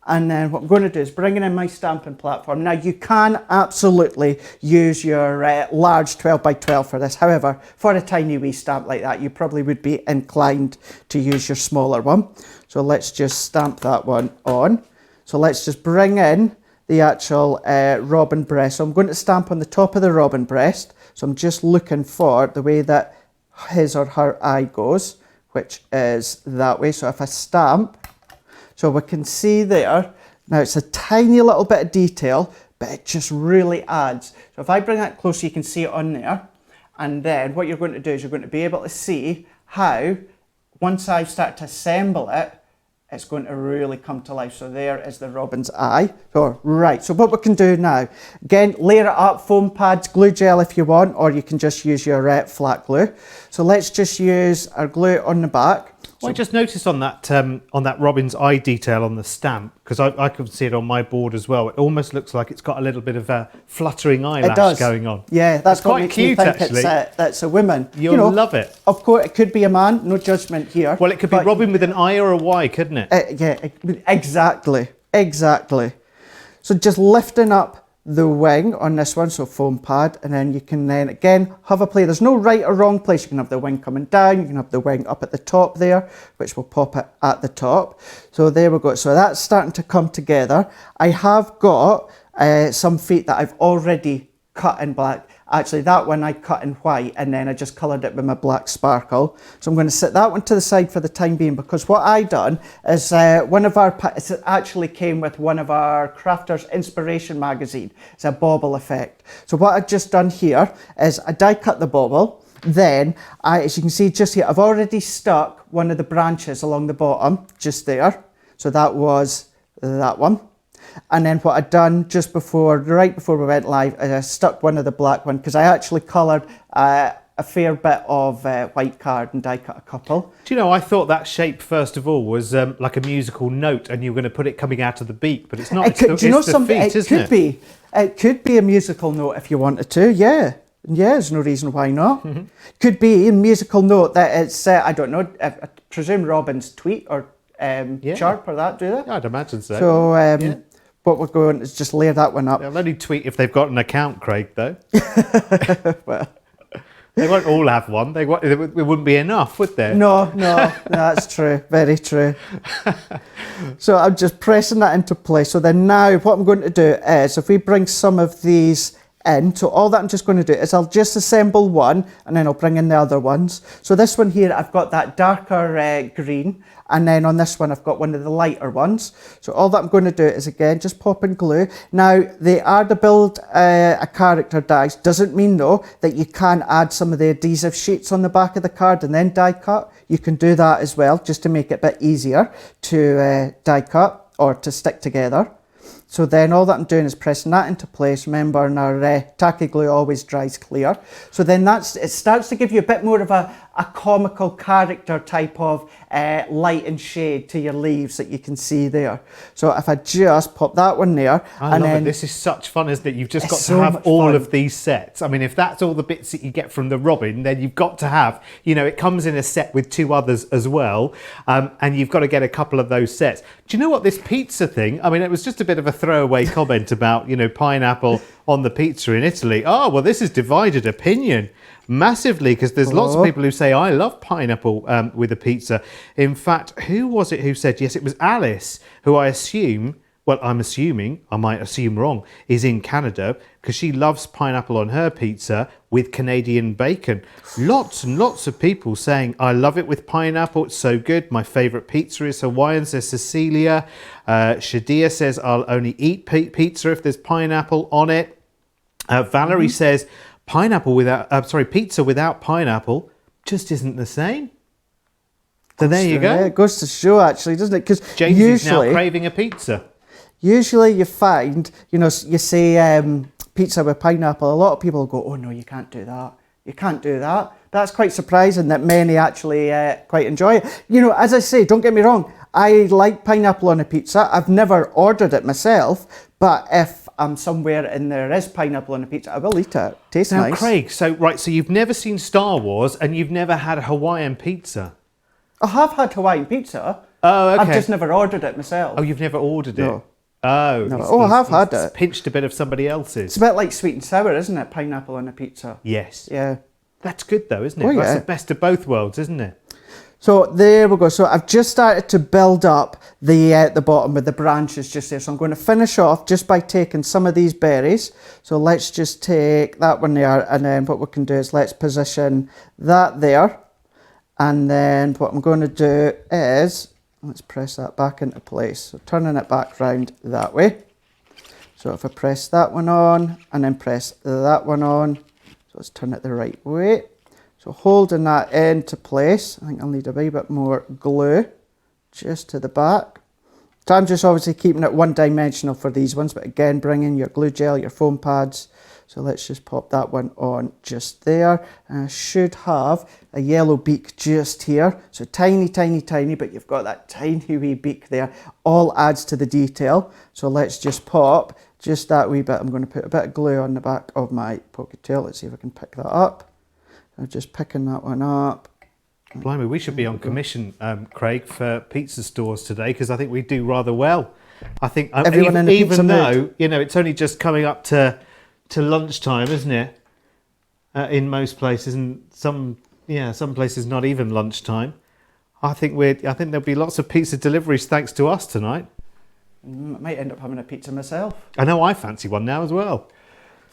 And then what I'm going to do is bringing in my stamping platform. Now you can absolutely use your large 12 by 12 for this. However, for a tiny wee stamp like that, you probably would be inclined to use your smaller one. So let's just stamp that one on. So let's just bring in the actual robin breast. So I'm going to stamp on the top of the robin breast. So I'm just looking for the way that his or her eye goes, which is that way. So if I stamp, so we can see there, now it's a tiny little bit of detail, but it just really adds. So if I bring that closer, you can see it on there. And then what you're going to do is you're going to be able to see how, once I start to assemble it, it's going to really come to life. So there is the robin's eye. So, right, so what we can do now, again, layer it up, foam pads, glue gel if you want, or you can just use your flat glue. So let's just use our glue on the back. Well, I just noticed on that robin's eye detail on the stamp, because I can see it on my board as well. It almost looks like it's got a little bit of a fluttering eyelash going on. Yeah, that's it's quite cute, actually. That's a woman. You'll love it. Of course, it could be a man. No judgment here. Well, it could be Robin with an I or a Y, couldn't it? Yeah, exactly. So just lifting up the wing on this one, so foam pad, and then you can then again have a play. There's no right or wrong place. You can have the wing coming down, you can have the wing up at the top there, which will pop it at the top. So there we go. So that's starting to come together. I have got some feet that I've already cut in black. Actually, that one I cut in white and then I just coloured it with my black sparkle. So I'm going to set that one to the side for the time being, because what I done is it actually came with one of our Crafters Inspiration magazine. It's a bauble effect. So what I've just done here is I die cut the bauble. Then, as you can see just here, I've already stuck one of the branches along the bottom, just there. So that was that one. And then what I'd done just before, right before we went live, I stuck one of the black one, because I actually coloured a fair bit of white card and die cut a couple. Do you know, I thought that shape, first of all, was like a musical note, and you were going to put it coming out of the beak, but it's not. It's the feet, isn't it? It could be a musical note if you wanted to, yeah. Yeah, there's no reason why not. Mm-hmm. Could be a musical note that it's, I don't know, I presume Robin's tweet or chirp or that, do they? I'd imagine so. So, what we're going is just layer that one up. They'll only tweet if they've got an account, Craig, though. Well, they won't all have one. It wouldn't be enough, would there? No, that's true. Very true. So I'm just pressing that into place. So then now what I'm going to do is, if we bring some of these in, so all that I'm just going to do is I'll just assemble one and then I'll bring in the other ones. So this one here, I've got that darker green, and then on this one I've got one of the lighter ones. So all that I'm going to do is again just pop in glue. Now they are to build a character dies, doesn't mean though that you can add some of the adhesive sheets on the back of the card and then die cut. You can do that as well, just to make it a bit easier to die cut. or to stick together. So then all that I'm doing is pressing that into place. Remember, and our tacky glue always dries clear. So then it starts to give you a bit more of a comical character type of light and shade to your leaves that you can see there. So if I just pop that one there. I love it. This is such fun, isn't it? You've just got to have all of these sets. I mean, if that's all the bits that you get from the robin, then you've got to have, you know, it comes in a set with 2 others as well. And you've got to get a couple of those sets. Do you know what, this pizza thing, I mean, it was just a bit of a throwaway comment about, you know, pineapple on the pizza in Italy. Oh, well, this is divided opinion massively, because there's lots of people who say, I love pineapple with a pizza. In fact, who was it who said, yes, it was Alice, who I assume, well, I'm assuming, I might assume wrong, is in Canada, because she loves pineapple on her pizza with Canadian bacon. Lots and lots of people saying, I love it with pineapple, it's so good. My favourite pizza is Hawaiian, says Cecilia. Shadia says, I'll only eat pizza if there's pineapple on it. Valerie says, pizza without pineapple just isn't the same. So there you go. It goes to show, actually, doesn't it? Because James is now craving a pizza. Usually you find, you know, you say pizza with pineapple, a lot of people go, oh no, you can't do that. You can't do that. That's quite surprising that many actually quite enjoy it. You know, as I say, don't get me wrong, I like pineapple on a pizza. I've never ordered it myself, but if I'm somewhere and there is pineapple on a pizza, I will eat it. Tastes nice. Now, Craig, so you've never seen Star Wars and you've never had a Hawaiian pizza. I have had Hawaiian pizza. Oh, okay. I've just never ordered it myself. Oh, you've never ordered it? No. Oh, no. I have had it. Pinched a bit of somebody else's. It's a bit like sweet and sour, isn't it? Pineapple on a pizza. Yes. Yeah. That's good though, isn't it? Oh, That's yeah. the best of both worlds, isn't it? So there we go. So I've just started to build up the bottom with the branches just there. So I'm going to finish off just by taking some of these berries. So let's just take that one there, and then what we can do is let's position that there. And then what I'm going to do is, let's press that back into place. So turning it back round that way. So if I press that one on and then press that one on, so let's turn it the right way. So holding that into place, I think I'll need a wee bit more glue just to the back. So I'm just obviously keeping it one dimensional for these ones, but again, bring in your glue gel, your foam pads. So let's just pop that one on just there. And I should have a yellow beak just here. So tiny, tiny, tiny, but you've got that tiny wee beak there. All adds to the detail. So let's just pop just that wee bit. I'm going to put a bit of glue on the back of my ponytail. Let's see if I can pick that up. I'm just picking that one up. Blimey, we should be on commission, Craig, for pizza stores today, because I think we do rather well. I think Everyone in the pizza even though, mood. you know, it's only just coming up to lunchtime, isn't it? In most places, and some places not even lunchtime. I think there'll be lots of pizza deliveries thanks to us tonight. I might end up having a pizza myself. I know I fancy one now as well.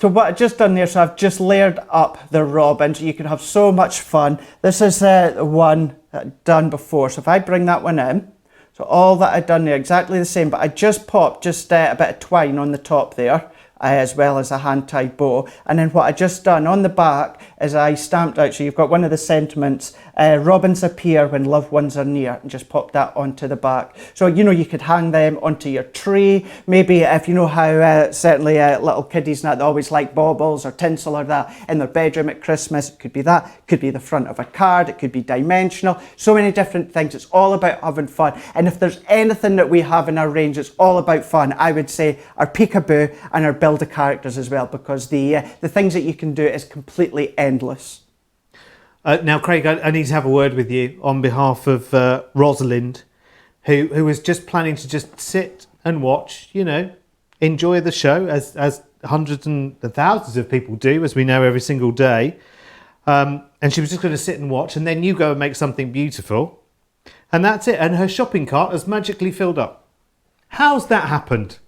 So what I've just done there, so I've just layered up the robin so you can have so much fun. This is the one that I'd done before. So if I bring that one in, so all that I'd done there, exactly the same, but I just popped a bit of twine on the top there, as well as a hand-tied bow. And then what I just done on the back is I stamped out, so you've got one of the sentiments, robins appear when loved ones are near, and just pop that onto the back. So, you know, you could hang them onto your tree. Maybe if you know how certainly little kiddies now, they always like baubles or tinsel or that in their bedroom at Christmas. It could be that, it could be the front of a card, it could be dimensional, so many different things. It's all about having fun. And if there's anything that we have in our range, it's all about fun. I would say our peekaboo and our build a characters as well, because the things that you can do is completely endless. Now, Craig, I need to have a word with you on behalf of Rosalind, who was just planning to just sit and watch, you know, enjoy the show as hundreds and thousands of people do, as we know, every single day. And she was just going to sit and watch, and then you go and make something beautiful, and that's it. And her shopping cart has magically filled up. How's that happened?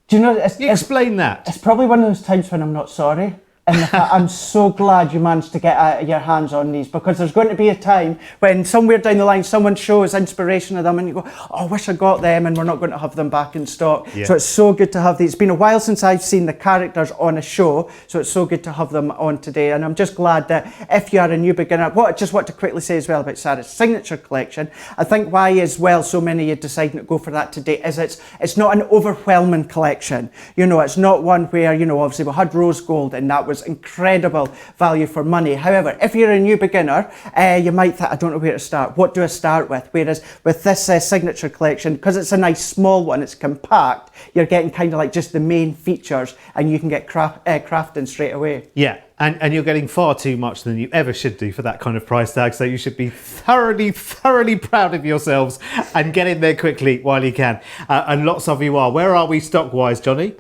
Do you know, Explain that. It's probably one of those times when I'm not sorry. And I'm so glad you managed to get your hands on these, because there's going to be a time when somewhere down the line someone shows inspiration of them and you go, oh, I wish I got them, and we're not going to have them back in stock. Yeah. So it's so good to have these. It's been a while since I've seen the characters on a show, so it's so good to have them on today. And I'm just glad that if you are a new beginner, I just want to quickly say as well about Sarah's signature collection, I think why as well so many are deciding to go for that today is it's not an overwhelming collection. You know, it's not one where, you know, obviously we had rose gold and that was incredible value for money. However, if you're a new beginner, you might think, I don't know where to start. What do I start with? Whereas with this signature collection, because it's a nice small one, it's compact, you're getting kind of like just the main features, and you can get crafting straight away. Yeah, and you're getting far too much than you ever should do for that kind of price tag, so you should be thoroughly proud of yourselves and get in there quickly while you can. And lots of you are. Where are we stock-wise, Johnny?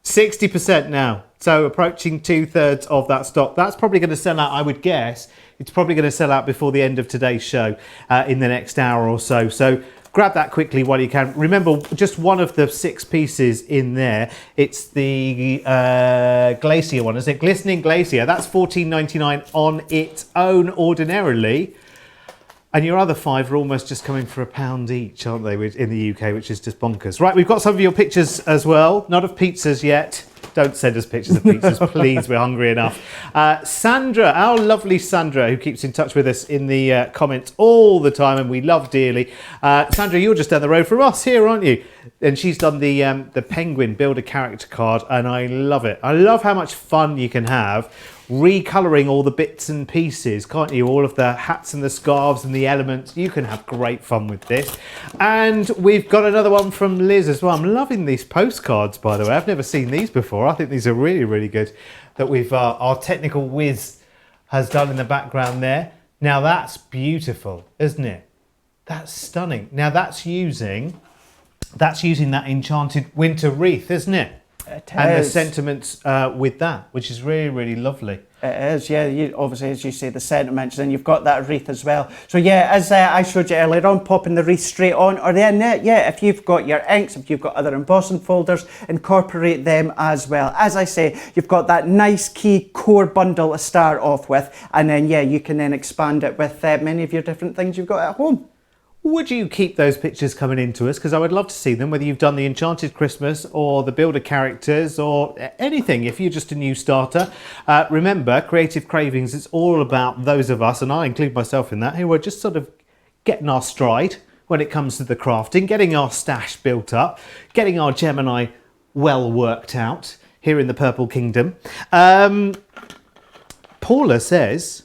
60% now. So approaching 2/3 of that stock. That's probably going to sell out, I would guess. It's probably going to sell out before the end of today's show in the next hour or so. So grab that quickly while you can. Remember, just one of the 6 pieces in there. It's the Glacier one, isn't it? Glistening Glacier. That's $14.99 on its own ordinarily. And your other 5 are almost just coming for £1 each, aren't they, in the UK, which is just bonkers. Right, we've got some of your pictures as well. Not of pizzas yet. Don't send us pictures of pizzas, please. We're hungry enough. Sandra, our lovely Sandra, who keeps in touch with us in the comments all the time, and we love dearly. Sandra, you're just down the road from us here, aren't you? And she's done the Penguin Build a Character card, and I love it. I love how much fun you can have recolouring all the bits and pieces, can't you? All of the hats and the scarves and the elements. You can have great fun with this. And we've got another one from Liz as well. I'm loving these postcards, by the way. I've never seen these before. I think these are really, really good that we've our technical whiz has done in the background there. Now that's beautiful, isn't it? That's stunning. Now that's using that Enchanted winter wreath, isn't it? And the sentiments with that, which is really, really lovely. It is, yeah. Obviously, as you say, the sentiments, and you've got that wreath as well. So yeah, as I showed you earlier on, popping the wreath straight on, or then yeah, if you've got your inks, if you've got other embossing folders, incorporate them as well. As I say, you've got that nice key core bundle to start off with, and then yeah, you can then expand it with many of your different things you've got at home. Would you keep those pictures coming into us? Because I would love to see them, whether you've done the Enchanted Christmas or the Builder Characters or anything, if you're just a new starter. Remember, Creative Cravings, it's all about those of us, and I include myself in that, who are just sort of getting our stride when it comes to the crafting, getting our stash built up, getting our Gemini well worked out here in the Purple Kingdom. Paula says,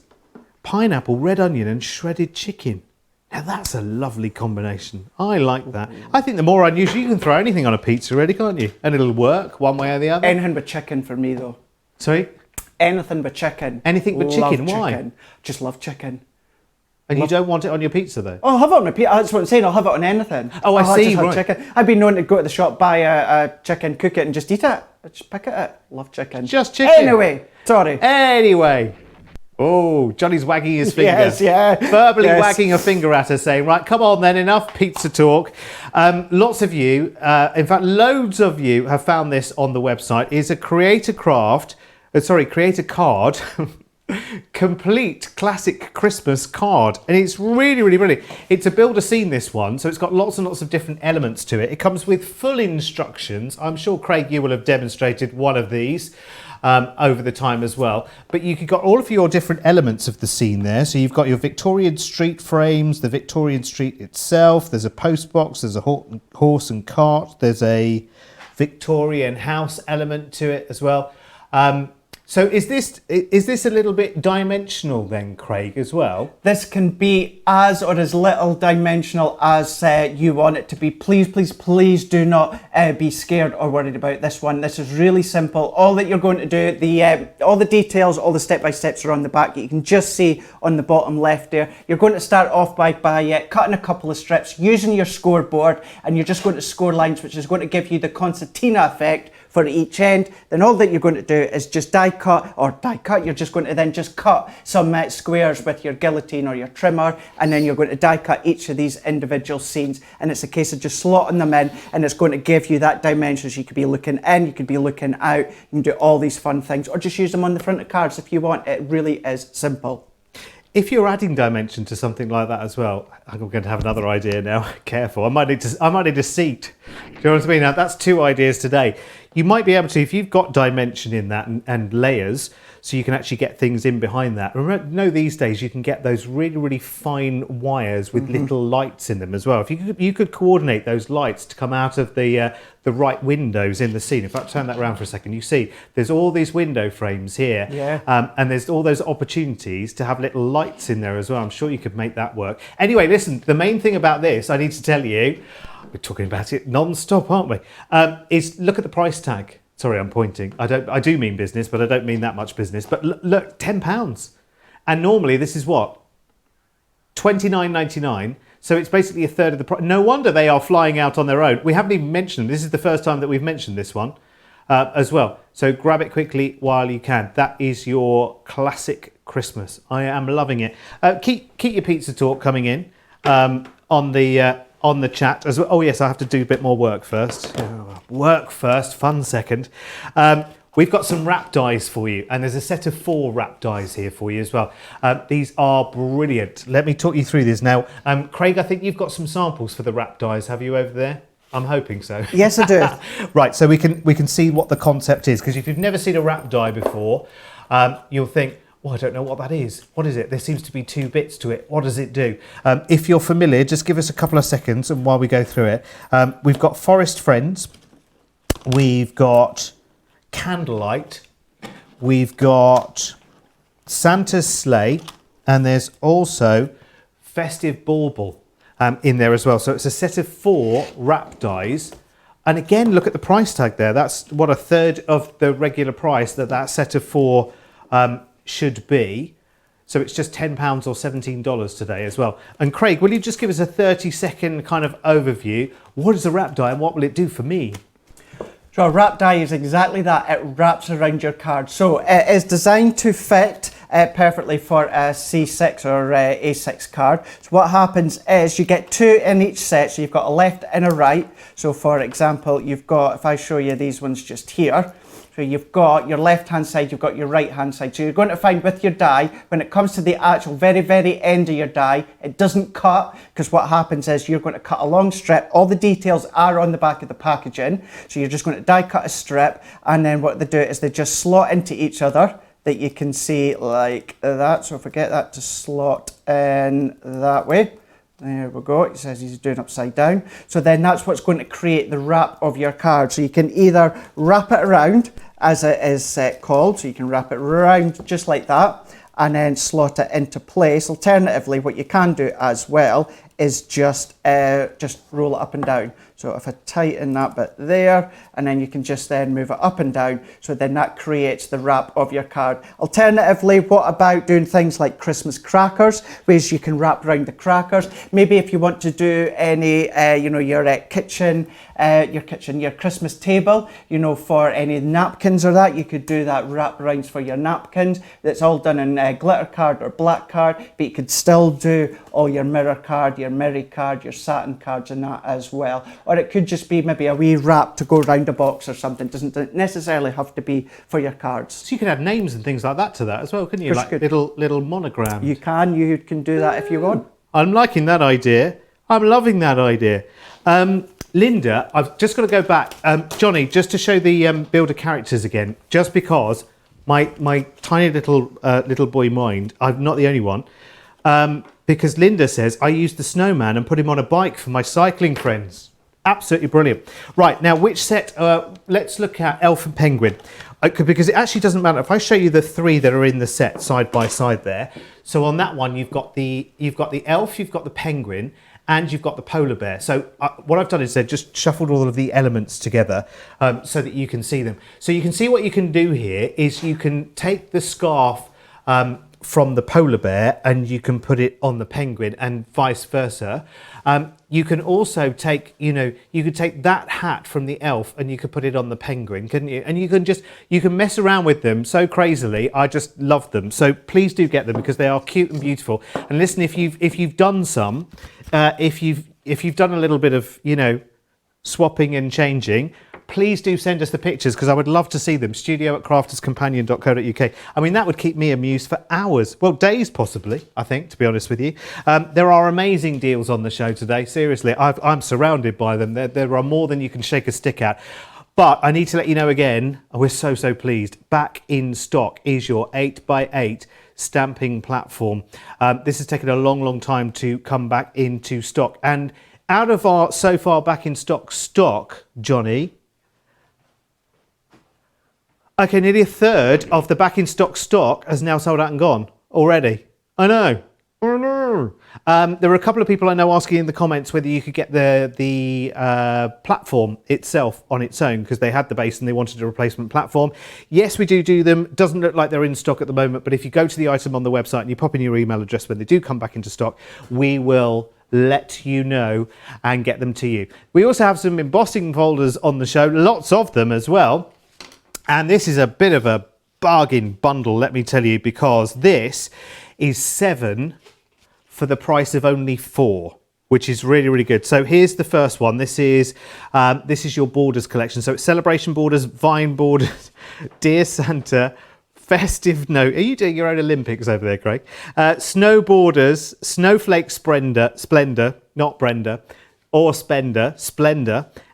pineapple, red onion and shredded chicken. Now that's a lovely combination. I like that. I think the more unusual, you can throw anything on a pizza really, can't you? And it'll work one way or the other. Anything but chicken for me though. Sorry? Anything but chicken. Anything but chicken? Why? Chicken. Just love chicken. And you don't want it on your pizza though? Oh, I'll have it on my pizza. That's what I'm saying. I'll have it on anything. Oh, I see, just have right. chicken. I've been known to go to the shop, buy a chicken, cook it and just eat it. Just pick it up. Love chicken. Just chicken? Anyway, sorry. Anyway. Oh, Johnny's wagging his finger. Yes, yeah. Verbally wagging a finger at us, saying, right, come on then, enough pizza talk. Lots of you, in fact, loads of you have found this on the website. It's a creator card, complete classic Christmas card. And it's really, really brilliant. It's a build a scene, this one. So it's got lots and lots of different elements to it. It comes with full instructions. I'm sure, Craig, you will have demonstrated one of these over the time as well. But you've got all of your different elements of the scene there. So you've got your Victorian street frames, the Victorian street itself. There's a post box, there's a horse and cart. There's a Victorian house element to it as well. So is this a little bit dimensional then, Craig, as well? This can be as or as little dimensional as you want it to be. Please, please, please do not be scared or worried about this one. This is really simple. All that you're going to do, all the details, all the step-by-steps are on the back. You can just see on the bottom left there. You're going to start off by cutting a couple of strips using your scoreboard, and you're just going to score lines, which is going to give you the concertina effect for each end. Then all that you're going to do is just die cut, you're just going to then just cut some squares with your guillotine or your trimmer, and then you're going to die cut each of these individual scenes, and it's a case of just slotting them in, and it's going to give you that dimensions. You could be looking in, you could be looking out, you can do all these fun things, or just use them on the front of cards if you want. It really is simple. If you're adding dimension to something like that as well, I'm going to have another idea now. Careful, I might need a seat. Do you know what I mean? Now that's 2 ideas today. You might be able to, if you've got dimension in that and layers, so you can actually get things in behind that. Remember, these days you can get those really, really fine wires with little lights in them as well. If you could coordinate those lights to come out of the right windows in the scene. If I turn that around for a second, you see there's all these window frames here, and there's all those opportunities to have little lights in there as well. I'm sure you could make that work. Anyway, listen, the main thing about this, I need to tell you, we're talking about it non-stop, aren't we? Is look at the price tag. Sorry, I'm pointing. I do mean business, but I don't mean that much business. But look, £10. And normally this is what? $29.99. So it's basically a third of the price. No wonder they are flying out on their own. We haven't even mentioned them. This is the first time that we've mentioned this one as well. So grab it quickly while you can. That is your classic Christmas. I am loving it. Keep your pizza talk coming in on the chat as well. Oh yes, I have to do a bit more work first. Work first, fun second. We've got some wrap dies for you, and there's a set of 4 wrap dies here for you as well. These are brilliant. Let me talk you through this now. Craig, I think you've got some samples for the wrap dies, have you, over there? I'm hoping so. Yes, I do. Right, so we can see what the concept is, because if you've never seen a wrap die before, you'll think, well, I don't know what that is. What is it? There seems to be 2 bits to it. What does it do? If you're familiar, just give us a couple of seconds, and while we go through it, we've got Forest Friends, we've got Candlelight, we've got Santa's Sleigh, and there's also Festive Bauble in there as well. So it's a set of 4 wrap dies. And again, look at the price tag there. That's what, a third of the regular price that set of 4 should be. So it's just £10 or $17 today as well. And Craig, will you just give us a 30-second kind of overview? What is a wrap die and what will it do for me? So a wrap die is exactly that. It wraps around your card. So it is designed to fit perfectly for a C6 or A6 card. So what happens is you get 2 in each set. So you've got a left and a right. So for example, you've got, if I show you these ones just here, so you've got your left-hand side, you've got your right-hand side. So you're going to find with your die, when it comes to the actual very, very end of your die, it doesn't cut, because what happens is you're going to cut a long strip. All the details are on the back of the packaging. So you're just going to die cut a strip, and then what they do is they just slot into each other, that you can see like that. So if I get that to slot in that way. There we go. It says he's doing upside down. So then that's what's going to create the wrap of your card. So you can either wrap it around, as it is called. So you can wrap it around just like that, and then slot it into place. Alternatively, what you can do as well is just roll it up and down. So if I tighten that bit there, and then you can just then move it up and down, so then that creates the wrap of your card. Alternatively, what about doing things like Christmas crackers, where you can wrap around the crackers? Maybe if you want to do any, your kitchen, your Christmas table, for any napkins or that, you could do that wrap arounds for your napkins. That's all done in glitter card or black card, but you could still do all your mirror card, your Merry card, your satin cards and that as well. Or it could just be maybe a wee wrap to go around a box or something. It doesn't necessarily have to be for your cards. So you can add names and things like that to that as well, couldn't you? Like little monograms. You can do that if you want. I'm liking that idea. I'm loving that idea. Linda, I've just got to go back. Johnny, just to show the builder characters again, just because my tiny little boy mind, I'm not the only one, because Linda says I used the Snowman and put him on a bike for my cycling friends. Absolutely brilliant. Right, now which set? Let's look at Elf and Penguin, because it actually doesn't matter. If I show you the 3 that are in the set side by side there, so on that one you've got the elf, you've got the penguin, and you've got the polar bear. So what I've done is I've just shuffled all of the elements together so that you can see them. So you can see what you can do here is you can take the scarf from the polar bear and you can put it on the penguin and vice versa. You can also take, you could take that hat from the elf and you could put it on the penguin, couldn't you? And you can mess around with them so crazily. I just love them. So please do get them because they are cute and beautiful. And listen, if you've done some, if you've done a little bit of, swapping and changing, please do send us the pictures because I would love to see them. studio@crafterscompanion.co.uk. I mean, that would keep me amused for hours. Well, days possibly, I think, to be honest with you. There are amazing deals on the show today. Seriously, I'm surrounded by them. There are more than you can shake a stick at. But I need to let you know again, we're so pleased. Back in stock is your 8x8 stamping platform. This has taken a long time to come back into stock. And out of our so far back in stock, Johnny, okay, nearly a third of the back in stock has now sold out and gone already. I know. There were a couple of people I know asking in the comments whether you could get the platform itself on its own because they had the base and they wanted a replacement platform. Yes, we do them. Doesn't look like they're in stock at the moment, but if you go to the item on the website and you pop in your email address when they do come back into stock, we will let you know and get them to you. We also have some embossing folders on the show, lots of them as well. And this is a bit of a bargain bundle, let me tell you, because this is 7 for the price of only 4, which is really good. So here's the first one. This is your borders collection. So it's celebration borders, vine borders, Dear Santa, festive note. Are you doing your own Olympics over there, Craig? Snow borders, snowflake splendor, not Brenda, or splendor,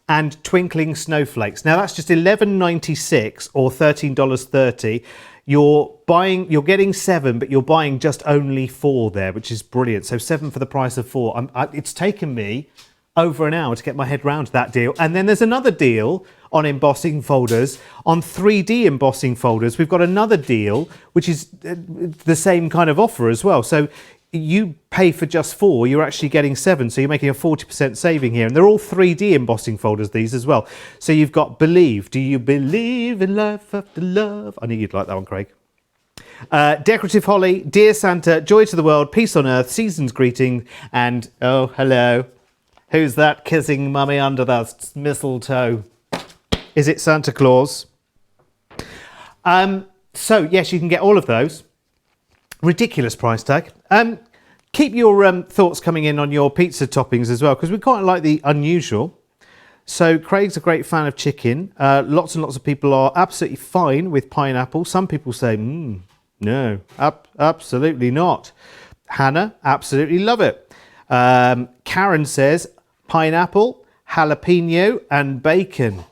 and twinkling snowflakes. Now that's just $11.96 or $13.30. You're getting 7, but you're buying just only 4 there, which is brilliant. So 7 for the price of 4. It's taken me over an hour to get my head round that deal. And then there's another deal on embossing folders, on 3D embossing folders. We've got another deal, which is the same kind of offer as well. So you pay for just 4, you're actually getting 7, so you're making a 40% saving here. And they're all 3D embossing folders, these as well. So you've got Believe. Do you believe in life after love? I knew you'd like that one, Craig. Decorative Holly, Dear Santa, Joy to the World, Peace on Earth, Season's Greeting, and oh, hello. Who's that kissing mummy under the mistletoe? Is it Santa Claus? So, yes, you can get all of those. Ridiculous price tag. Keep your thoughts coming in on your pizza toppings as well, because we quite like the unusual. So Craig's a great fan of chicken. Lots and lots of people are absolutely fine with pineapple. Some people say, no, absolutely not. Hannah, absolutely love it. Karen says, pineapple, jalapeno and bacon.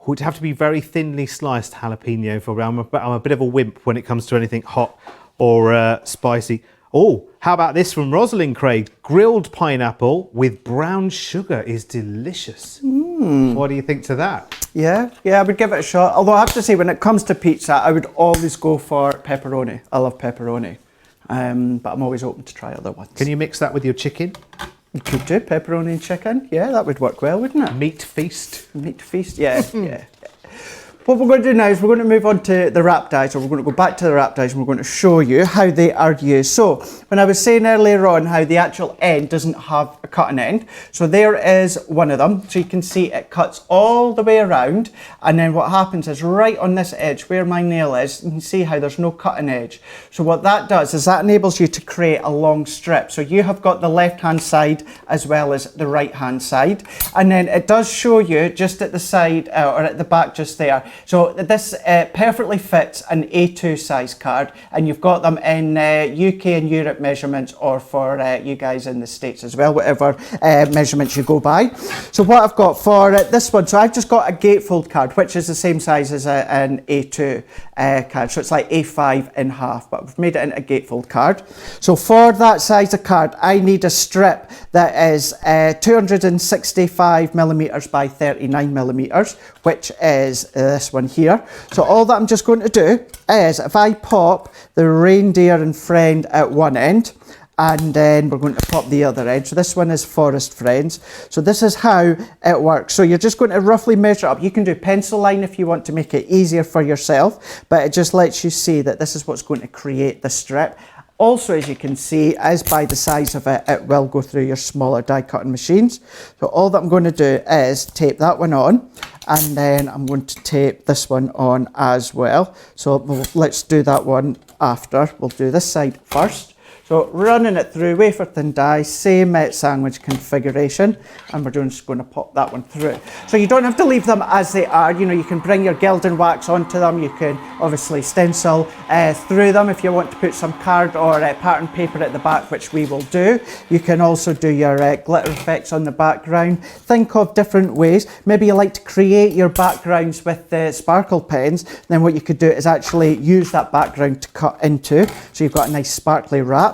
Would have to be very thinly sliced jalapeno for me. I'm a bit of a wimp when it comes to anything hot or spicy. Oh, how about this from Rosalind Craig? Grilled pineapple with brown sugar is delicious. What do you think to that? Yeah, I would give it a shot. Although I have to say, when it comes to pizza, I would always go for pepperoni. I love pepperoni. But I'm always open to try other ones. Can you mix that with your chicken? You could do pepperoni and chicken. Yeah, that would work well, wouldn't it? Meat feast. Meat feast, yeah, yeah. What we're going to do now is we're going to move on to the wrap dies, or we're going to go back to the wrap dies and we're going to show you how they are used. So, when I was saying earlier on how the actual end doesn't have a cutting end, so there is one of them. So you can see it cuts all the way around, and then what happens is right on this edge where my nail is, you can see how there's no cutting edge. So what that does is that enables you to create a long strip. So you have got the left hand side as well as the right hand side, and then it does show you just at the side or at the back just there. So this perfectly fits an A2 size card, and you've got them in UK and Europe measurements, or for you guys in the States as well, whatever measurements you go by. So what I've got for this one, so I've just got a gatefold card, which is the same size as an A2 card. So it's like A5 in half, but we've made it into a gatefold card. So for that size of card, I need a strip that is 265 millimeters by 39 millimeters, which is this one here. So all that I'm just going to do is, if I pop the reindeer and friend at one end, and then we're going to pop the other end. So this one is Forest Friends. So this is how it works. So you're just going to roughly measure up. You can do pencil line if you want to make it easier for yourself, but it just lets you see that this is what's going to create the strip. Also, as you can see, as by the size of it, it will go through your smaller die cutting machines. So all that I'm going to do is tape that one on, and then I'm going to tape this one on as well. So let's do that one after. We'll do this side first. So running it through, wafer thin die, same sandwich configuration, and we're just going to pop that one through. So you don't have to leave them as they are. You know, you can bring your Gilding wax onto them. You can obviously stencil through them if you want to put some card or pattern paper at the back, which we will do. You can also do your glitter effects on the background. Think of different ways. Maybe you like to create your backgrounds with the sparkle pens. Then what you could do is actually use that background to cut into. So you've got a nice sparkly wrap.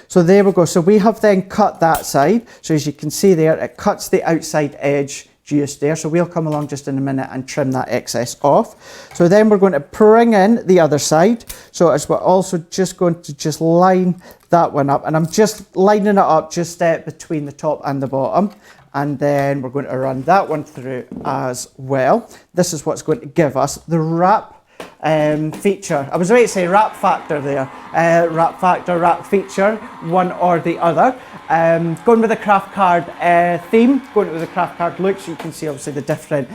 So there we go. So we have then cut that side. So as you can see there, it cuts the outside edge just there. So we'll come along just in a minute and trim that excess off. So then we're going to bring in the other side. So as we're also just going to just line that one up. And I'm just lining it up just between the top and the bottom. And then we're going to run that one through as well. This is what's going to give us the wrap feature. I was about to say wrap factor there. Wrap factor, wrap feature, one or the other. Going with the craft card theme, going with the craft card look, so you can see obviously the different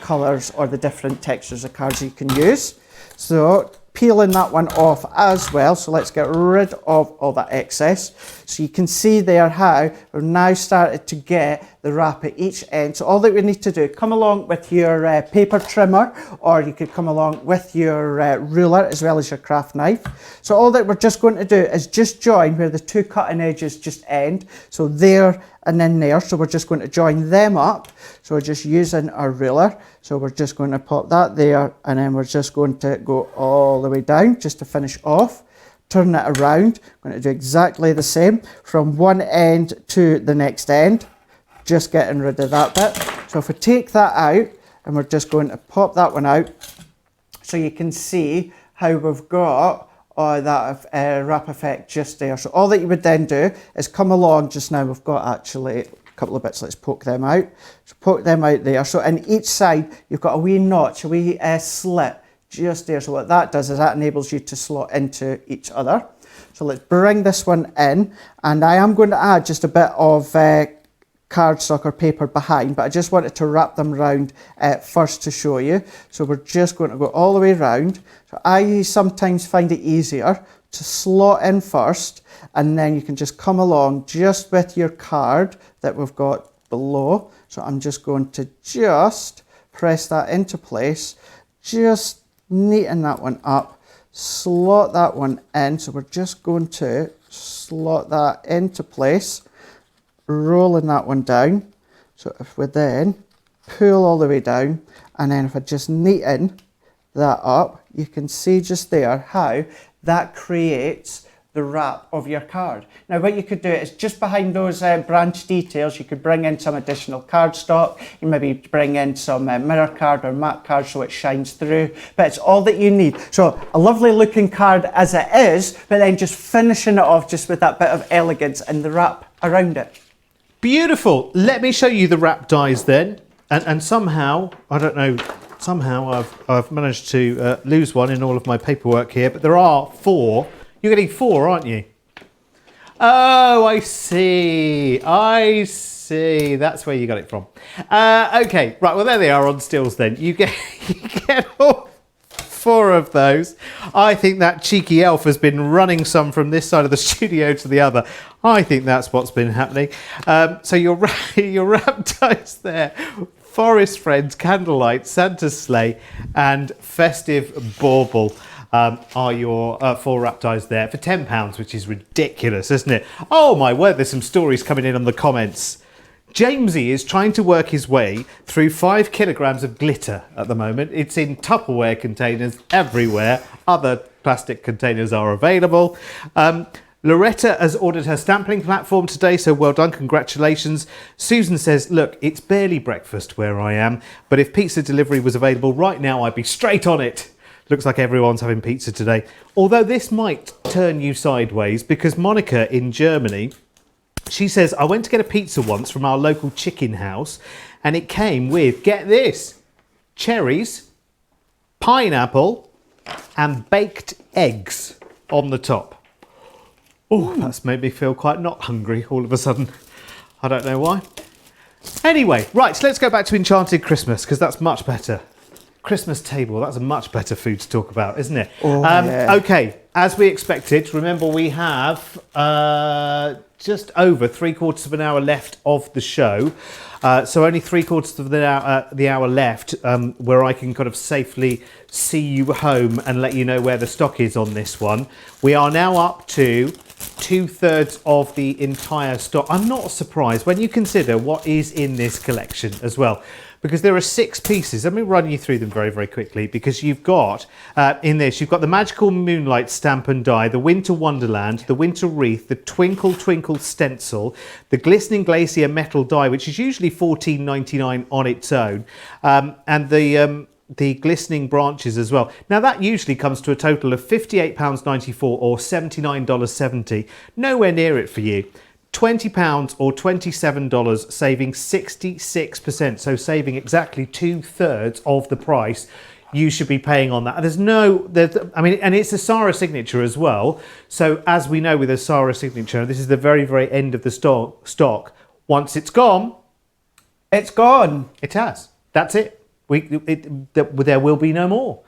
colours or the different textures of cards you can use. So peeling that one off as well. So let's get rid of all that excess. So you can see there how we've now started to get the wrap at each end. So all that we need to do, come along with your paper trimmer, or you could come along with your ruler as well as your craft knife. So all that we're just going to do is just join where the two cutting edges just end. So there and then there. So we're just going to join them up. So we're just using our ruler. So we're just going to pop that there, and then we're just going to go all the way down just to finish off. Turn it around. I'm going to do exactly the same from one end to the next end. Just getting rid of that bit. So if we take that out, and we're just going to pop that one out, so you can see how we've got that wrap effect just there. So all that you would then do is come along just now. We've got actually a couple of bits. Let's poke them out. So poke them out there. So on each side, you've got a wee notch, a wee slit just there. So what that does is that enables you to slot into each other. So let's bring this one in, and I am going to add just a bit of cardstock or paper behind, but I just wanted to wrap them round first to show you. So we're just going to go all the way round. So I sometimes find it easier to slot in first, and then you can just come along just with your card that we've got below. So I'm just going to just press that into place, just neaten that one up, slot that one in. So we're just going to slot that into place, rolling that one down. So if we then pull all the way down, and then if I just neaten that up, you can see just there how that creates the wrap of your card. Now what you could do is just behind those branch details, you could bring in some additional cardstock. You maybe bring in some mirror card or matte card so it shines through, but it's all that you need. So a lovely looking card as it is, but then just finishing it off just with that bit of elegance and the wrap around it. Beautiful. Let me show you the wrap dies then. And somehow, I don't know, somehow I've managed to lose one in all of my paperwork here, but there are 4. You're getting 4, aren't you? Oh, I see. I see. That's where you got it from. Okay, right. Well, there they are on stills then. You get all 4 of those. I think that cheeky elf has been running some from this side of the studio to the other. I think that's what's been happening. So your wrap dies there. Forest Friends, Candlelight, Santa's Sleigh, and Festive Bauble are your 4 wrap dies there for £10, which is ridiculous, isn't it? Oh my word, there's some stories coming in on the comments. Jamesy is trying to work his way through 5 kilograms of glitter at the moment. It's in Tupperware containers everywhere. Other plastic containers are available. Loretta has ordered her stamping platform today, so well done, congratulations. Susan says, look, it's barely breakfast where I am, but if pizza delivery was available right now, I'd be straight on it. Looks like everyone's having pizza today. Although this might turn you sideways because Monica in Germany, she says, I went to get a pizza once from our local chicken house and it came with, get this, cherries, pineapple and baked eggs on the top. Oh, that's made me feel quite not hungry all of a sudden. I don't know why. Anyway, right, so let's go back to Enchanted Christmas because that's much better. Christmas table, that's a much better food to talk about, isn't it? Yeah. Okay, as we expected, remember we have just over 3/4 of an hour left of the show. So only 3/4 of the hour left where I can kind of safely see you home and let you know where the stock is on this one. We are now up to 2/3 of the entire stock. I'm not surprised when you consider what is in this collection as well, because there are 6 pieces. Let me run you through them very, very quickly, because you've got in this, you've got the magical Moonlight stamp and die, the Winter Wonderland, the Winter Wreath, the Twinkle Twinkle stencil, the Glistening Glacier metal die, which is usually $14.99 on its own, and the glistening branches as well. Now that usually comes to a total of £58.94 or $79.70. Nowhere near it for you. £20 or $27, saving 66%. So saving exactly 2/3 of the price you should be paying on that. I mean, and it's a Sarah signature as well. So as we know with a Sarah signature, this is the very, very end of the stock. Once it's gone, it's gone. It has. That's it. There will be no more.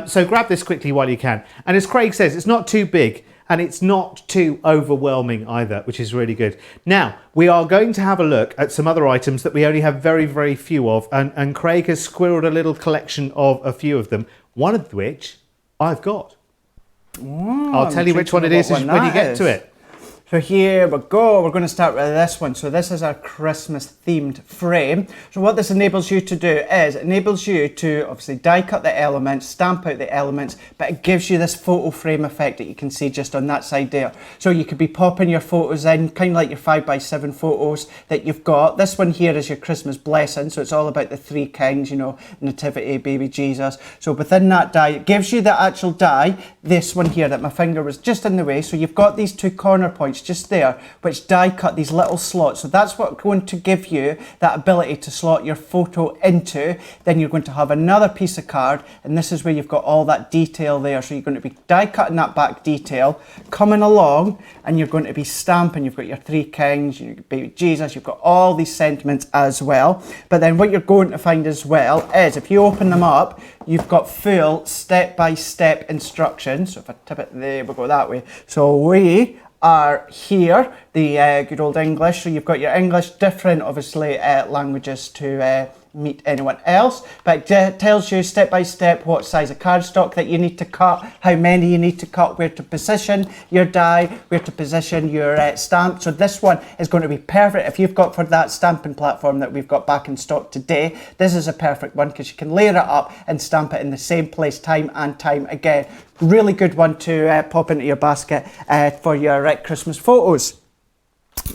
So grab this quickly while you can. And as Craig says, it's not too big and it's not too overwhelming either, which is really good. Now, we are going to have a look at some other items that we only have very, very few of. And Craig has squirreled a little collection of a few of them, one of which I've got. I'll tell you which one it is when you get to it. So here we go, we're going to start with this one. So this is our Christmas themed frame. So what this enables you to do is, it enables you to obviously die cut the elements, stamp out the elements, but it gives you this photo frame effect that you can see just on that side there. So you could be popping your photos in, kind of like your 5x7 photos that you've got. This one here is your Christmas blessing. So it's all about the 3 kings, you know, nativity, baby Jesus. So within that die, it gives you the actual die, this one here that my finger was just in the way. So you've got these 2 corner points just there, which die cut these little slots. So that's what's going to give you that ability to slot your photo into. Then you're going to have another piece of card, and this is where you've got all that detail there. So you're going to be die cutting that back detail, coming along, and you're going to be stamping. You've got your 3 kings, your baby Jesus, you've got all these sentiments as well. But then what you're going to find as well is, if you open them up, you've got full step-by-step instructions. So if I tip it there, we'll go that way. So we are here, the good old English. So you've got your English, different obviously languages to meet anyone else, but it tells you step by step what size of cardstock that you need to cut, how many you need to cut, where to position your die, where to position your stamp. So this one is going to be perfect if you've got for that stamping platform that we've got back in stock today. This is a perfect one because you can layer it up and stamp it in the same place time and time again. Really good one to pop into your basket for your Christmas photos.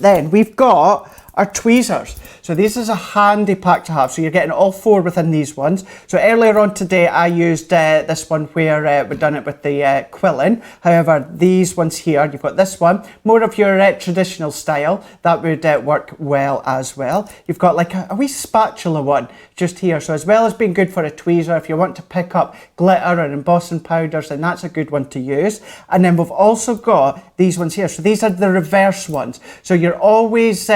Then we've got our tweezers. So this is a handy pack to have. So you're getting all 4 within these ones. So earlier on today, I used this one where we've done it with the quilling. However, these ones here, you've got this one, more of your traditional style. That would work well as well. You've got like a wee spatula one just here. So as well as being good for a tweezer, if you want to pick up glitter or embossing powders, then that's a good one to use. And then we've also got these ones here. So these are the reverse ones. So you're always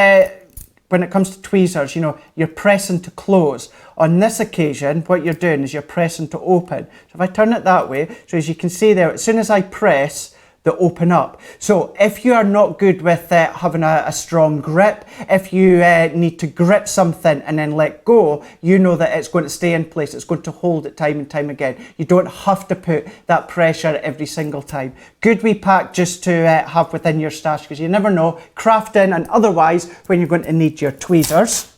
when it comes to tweezers, you know, you're pressing to close. On this occasion, what you're doing is you're pressing to open. So if I turn it that way, so as you can see there, as soon as I press, they open up. So if you are not good with having a strong grip, if you need to grip something and then let go, you know that it's going to stay in place. It's going to hold it time and time again. You don't have to put that pressure every single time. Good wee pack just to have within your stash, because you never know, crafting and otherwise, when you're going to need your tweezers.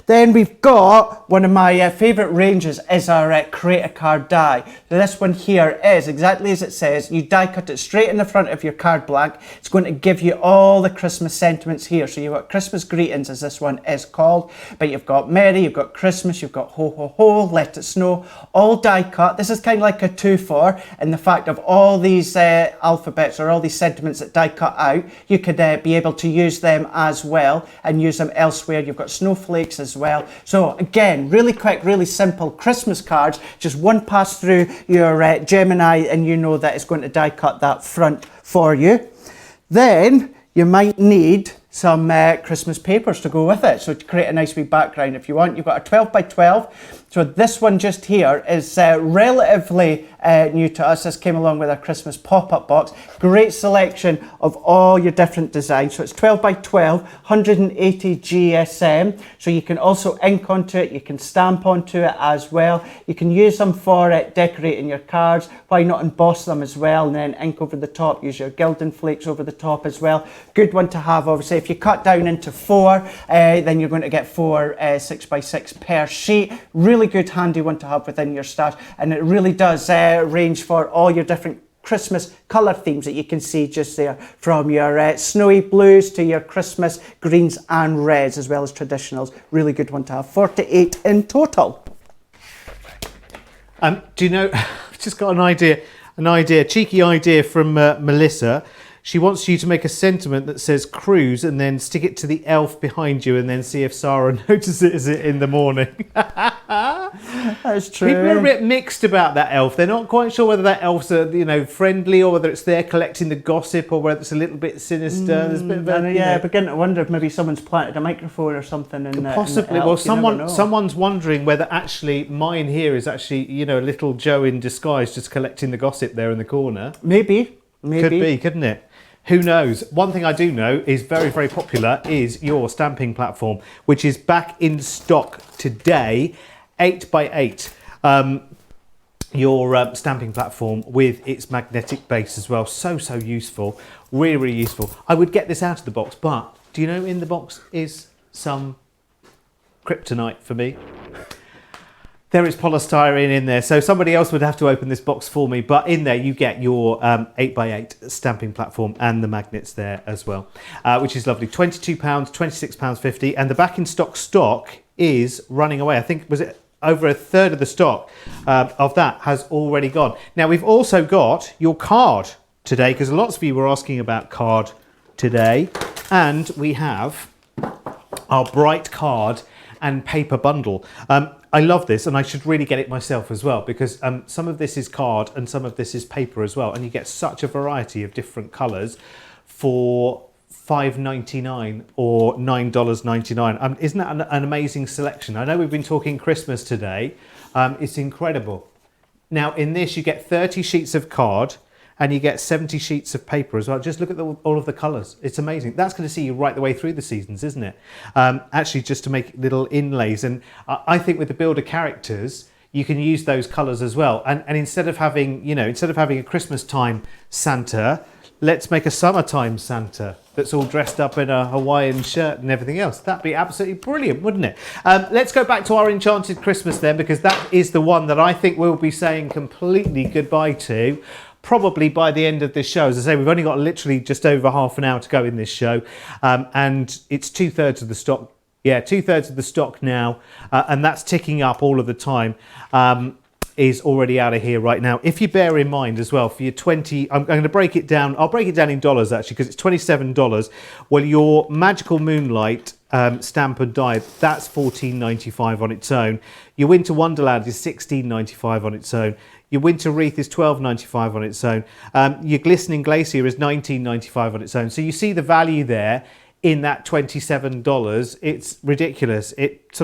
Then we've got one of my favourite ranges is our Create a Card die. So this one here is exactly as it says. You die cut it straight in the front of your card blank. It's going to give you all the Christmas sentiments here. So you've got Christmas greetings, as this one is called, but you've got Merry, you've got Christmas, you've got Ho Ho Ho, Let It Snow, all die cut. This is kind of like a 2-for, in the fact of all these alphabets or all these sentiments that die cut out, you could be able to use them as well and use them elsewhere. You've got snowflakes as well. So again, really quick, really simple Christmas cards. Just one pass through your Gemini and you know that it's going to die cut that front for you. Then you might need some Christmas papers to go with it. So to create a nice wee background if you want. You've got a 12 by 12. So this one just here is relatively new to us. This came along with our Christmas pop-up box. Great selection of all your different designs. So it's 12 by 12, 180 GSM. So you can also ink onto it. You can stamp onto it as well. You can use them for decorating your cards. Why not emboss them as well and then ink over the top. Use your gilding flakes over the top as well. Good one to have, obviously. If you cut down into 4, then you're going to get 4 6 by 6 per sheet. Really good handy one to have within your stash, and it really does range for all your different Christmas colour themes that you can see just there, from your snowy blues to your Christmas greens and reds, as well as traditionals. Really good one to have. 48 in total. Do you know, I've just got an idea, cheeky idea from Melissa. She wants you to make a sentiment that says cruise and then stick it to the elf behind you and then see if Sarah notices it in the morning. That's true. People are a bit mixed about that elf. They're not quite sure whether that elf's friendly or whether it's there collecting the gossip or whether it's a little bit sinister. There's a bit of I begin to wonder if maybe someone's planted a microphone or something in possibly. In the elf. Well, someone's wondering whether actually mine here is actually, a little Joe in disguise just collecting the gossip there in the corner. Maybe. Could be, couldn't it? Who knows? One thing I do know is very, very popular is your stamping platform, which is back in stock today, 8x8. Your stamping platform with its magnetic base as well. So useful. Really, really useful. I would get this out of the box, but do you know in the box is some kryptonite for me? There is polystyrene in there, so somebody else would have to open this box for me. But in there you get your 8x8 stamping platform and the magnets there as well, which is lovely. £22, £26.50, and the back in stock is running away. I think, was it over a third of the stock of that has already gone. Now we've also got your card today, because lots of you were asking about card today, and we have our bright card and paper bundle. I love this, and I should really get it myself as well, because some of this is card and some of this is paper as well, and you get such a variety of different colours for $5.99 or $9.99. Isn't that an amazing selection? I know we've been talking Christmas today. It's incredible. Now in this you get 30 sheets of card and you get 70 sheets of paper as well. Just look at all of the colours. It's amazing. That's going to see you right the way through the seasons, isn't it? Actually, just to make little inlays. And I think with the builder characters, you can use those colours as well. And instead of having, a Christmas time Santa, let's make a summertime Santa that's all dressed up in a Hawaiian shirt and everything else. That'd be absolutely brilliant, wouldn't it? Let's go back to our Enchanted Christmas then, because that is the one that I think we'll be saying completely goodbye to, probably by the end of this show. As I say, we've only got literally just over half an hour to go in this show, and it's 2/3 of the stock. Yeah, 2/3 of the stock now, and that's ticking up all of the time. Is already out of here right now. If you bear in mind as well, for your 20, I'm going to break it down. I'll break it down in dollars actually, because it's $27. Well, your Magical Moonlight stamp and die, that's $14.95 on its own. Your Winter Wonderland is $16.95 on its own. Your Winter Wreath is $12.95 on its own. Your Glistening Glacier is $19.95 on its own. So you see the value there in that $27. It's ridiculous. It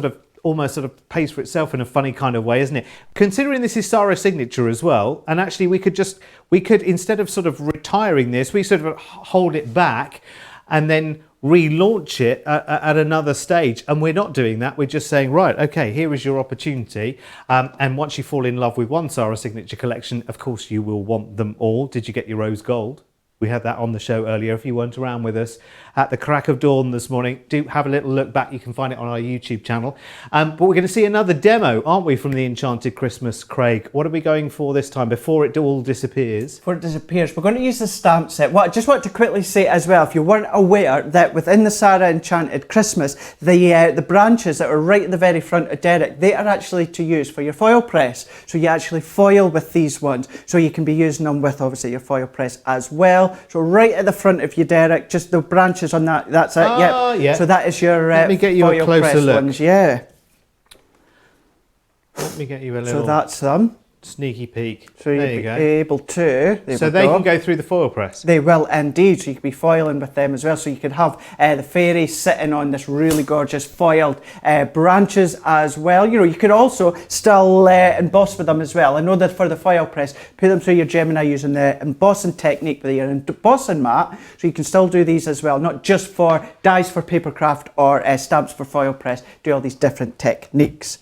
almost pays for itself in a funny kind of way, isn't it? Considering this is Sarah's signature as well, and actually we could instead of retiring this, we hold it back and then relaunch it at another stage. And we're not doing that. We're just saying, right, okay, here is your opportunity. And once you fall in love with one Sarah signature collection, of course you will want them all. Did you get your rose gold? We had that on the show earlier. If you weren't around with us at the crack of dawn this morning, do have a little look back. You can find it on our YouTube channel. But we're going to see another demo, aren't we, from the Enchanted Christmas, Craig? What are we going for this time before it all disappears? Before it disappears, we're going to use the stamp set. What I just want to quickly say as well, if you weren't aware that within the Sarah Enchanted Christmas, the branches that are right at the very front of Derek, they are actually to use for your foil press. So you actually foil with these ones. So you can be using them with obviously your foil press as well. So right at the front of you, Derek, just the branches on that, that's it. Yeah. So that is your Let me get you a closer look. ones. Yeah. Let me get you a little So that's them. sneaky peek. So there you'll you be go. able to. So they can go through the foil press. They will indeed. So you could be foiling with them as well. So you could have the fairy sitting on this really gorgeous foiled branches as well. You know, you could also still emboss with them as well. I know that for the foil press, put them through your Gemini using the embossing technique with your embossing mat. So you can still do these as well, not just for dies for papercraft or stamps for foil press. Do all these different techniques.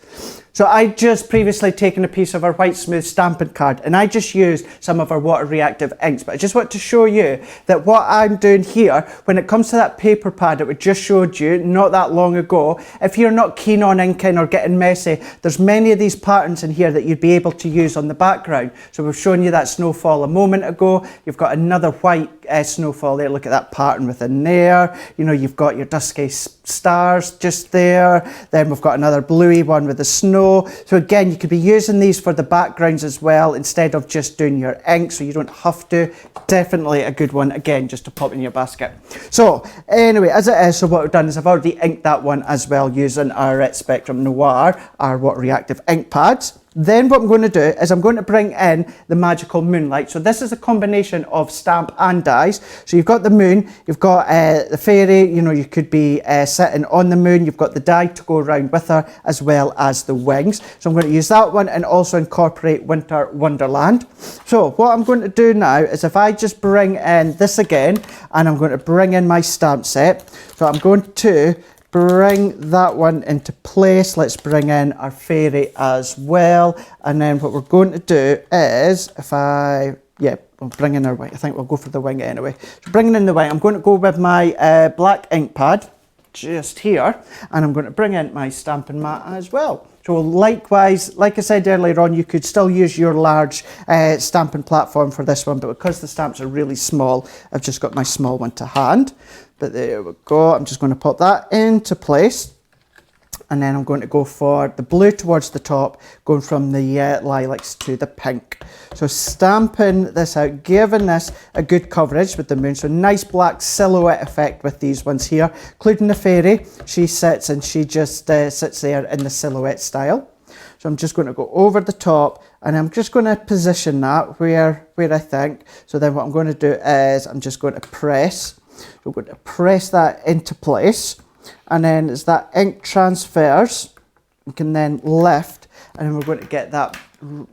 So I just previously taken a piece of our white smooth stamping card and I just used some of our water reactive inks, but I just want to show you that what I'm doing here, when it comes to that paper pad that we just showed you not that long ago, if you're not keen on inking or getting messy, there's many of these patterns in here that you'd be able to use on the background. So we've shown you that snowfall a moment ago. You've got another white snowfall there. Look at that pattern within there. You know, you've got your dusky stars just there. Then we've got another bluey one with the snow. So again, you could be using these for the backgrounds as well instead of just doing your ink, so you don't have to. Definitely a good one, again, just to pop in your basket. So anyway, as it is, so what I've done is I've already inked that one as well using our Spectrum Noir, our water reactive ink pads. Then what I'm going to do is I'm going to bring in the magical Moonlight. So this is a combination of stamp and dies. So you've got the moon, you've got the fairy, you know, you could be sitting on the moon, you've got the die to go around with her, as well as the wings. So I'm going to use that one and also incorporate Winter Wonderland. So what I'm going to do now is if I just bring in this again, and I'm going to bring in my stamp set. So I'm going to bring that one into place. Let's bring in our fairy as well. And then what we're going to do is, we'll bring in our wing. I think we'll go for the wing anyway. So bringing in the wing, I'm going to go with my black ink pad just here. And I'm going to bring in my stamping mat as well. So likewise, like I said earlier on, you could still use your large stamping platform for this one, but because the stamps are really small, I've just got my small one to hand. But there we go, I'm just going to pop that into place. And then I'm going to go for the blue towards the top, going from the lilacs to the pink. So stamping this out, giving this a good coverage with the moon. So nice black silhouette effect with these ones here, including the fairy. She sits and she just sits there in the silhouette style. So I'm just going to go over the top and I'm just going to position that where I think. So then what I'm going to do is I'm just going to press. So I'm going to press that into place, and then as that ink transfers, you can then lift, and then we're going to get that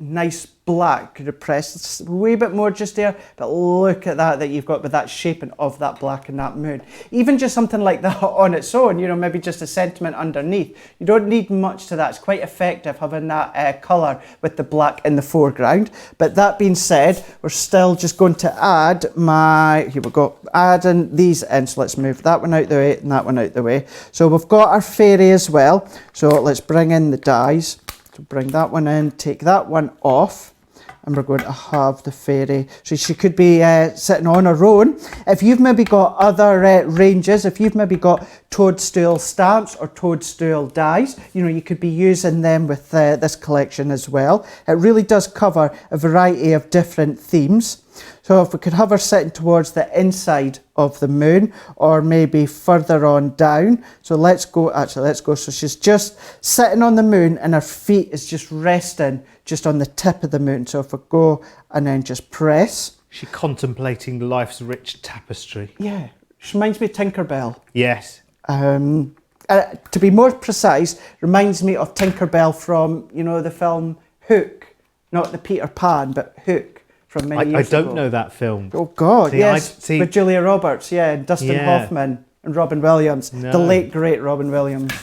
nice black. Could have pressed a wee bit more just there, but look at that you've got with that shaping of that black and that moon. Even just something like that on its own, you know, maybe just a sentiment underneath. You don't need much to that. It's quite effective having that colour with the black in the foreground. But that being said, we're still just going to add here we go, adding these in. So let's move that one out the way and that one out the way. So we've got our fairy as well. So let's bring in the dies. So bring that one in, take that one off. And we're going to have the fairy. So she could be sitting on her own. If you've maybe got other ranges, if you've maybe got toadstool stamps or toadstool dies, you know, you could be using them with this collection as well. It really does cover a variety of different themes. So if we could have her sitting towards the inside of the moon or maybe further on down. So let's go. So she's just sitting on the moon and her feet is just resting just on the tip of the moon. So if we go and then just press. She's contemplating life's rich tapestry. Yeah, she reminds me of Tinkerbell. Yes. To be more precise, reminds me of Tinkerbell from, you know, the film Hook. Not the Peter Pan, but Hook. From many years ago. I don't know that film. Oh God, see, yes, with Julia Roberts, yeah, and Dustin Hoffman and Robin Williams, the late great Robin Williams.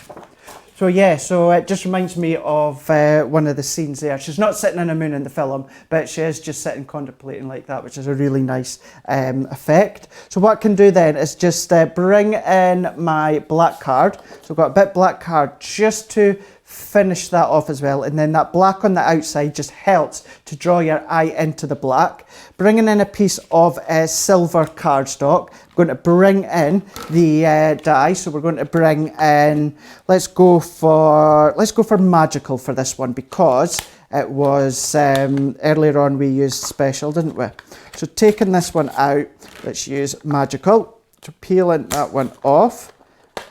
So yeah, so it just reminds me of one of the scenes there. She's not sitting on a moon in the film, but she is just sitting contemplating like that, which is a really nice effect. So what I can do then is just bring in my black card. So I've got a bit black card just to finish that off as well, and then that black on the outside just helps to draw your eye into the black. Bringing in a piece of silver cardstock, I'm going to bring in the die. So we're going to bring in, let's go for magical for this one, because it was earlier on we used special, didn't we? So taking this one out, let's use magical. So peeling that one off.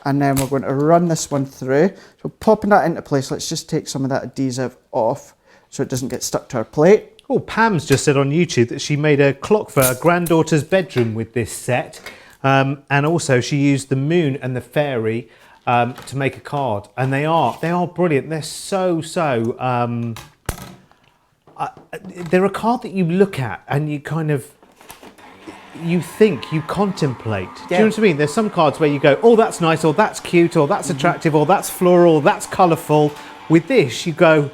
And then we're going to run this one through. So popping that into place, let's just take some of that adhesive off so it doesn't get stuck to our plate. Oh, Pam's just said on YouTube that she made a clock for her granddaughter's bedroom with this set. And also she used the moon and the fairy to make a card. And they are brilliant. They're they're a card that you look at and you kind of, you think, you contemplate. Do you know what I mean? There's some cards where you go, oh, that's nice, or that's cute, or that's attractive, or that's floral, or that's colourful. With this, you go,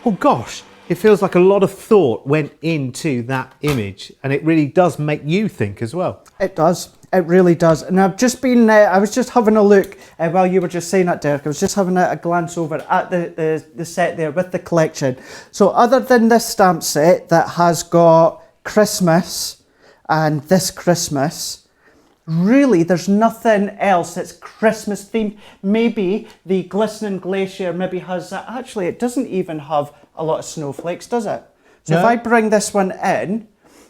oh gosh, it feels like a lot of thought went into that image, and it really does make you think as well. It does. It really does. And I've just been, I was just having a look while you were just saying that, Derek. I was just having a glance over at the set there with the collection. So other than this stamp set that has got Christmas and this Christmas, really there's nothing else that's Christmas themed. Maybe the Glistening Glacier maybe has that. Actually, it doesn't even have a lot of snowflakes, does it? So no. If I bring this one in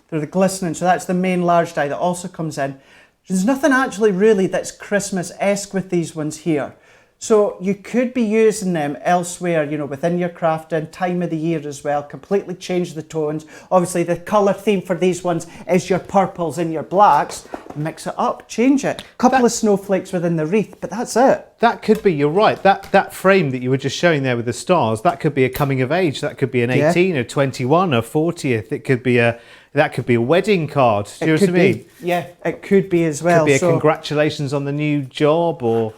through the glistening, so that's the main large die that also comes in, there's nothing actually really that's Christmas-esque with these ones here. So you could be using them elsewhere, you know, within your crafting, time of the year as well, completely change the tones. Obviously the colour theme for these ones is your purples and your blacks. Mix it up, change it. Couple of snowflakes within the wreath, but that's it. That could be, you're right, that frame that you were just showing there with the stars, that could be a coming of age, that could be an 18, a 21, a 40th, it could be that could be a wedding card. Do you know what I mean? Yeah, it could be as well. Could be a congratulations on the new job, or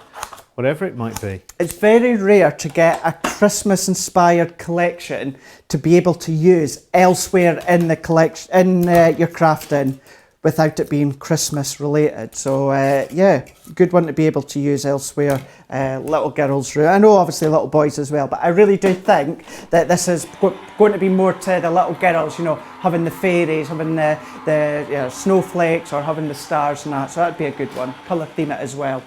whatever it might be. It's very rare to get a Christmas-inspired collection to be able to use elsewhere in the collection, in your crafting, without it being Christmas related. So yeah, good one to be able to use elsewhere. Little girls, I know obviously little boys as well, but I really do think that this is going to be more to the little girls, you know, having the fairies, having the snowflakes, or having the stars and that. So that'd be a good one. Colour theme it as well.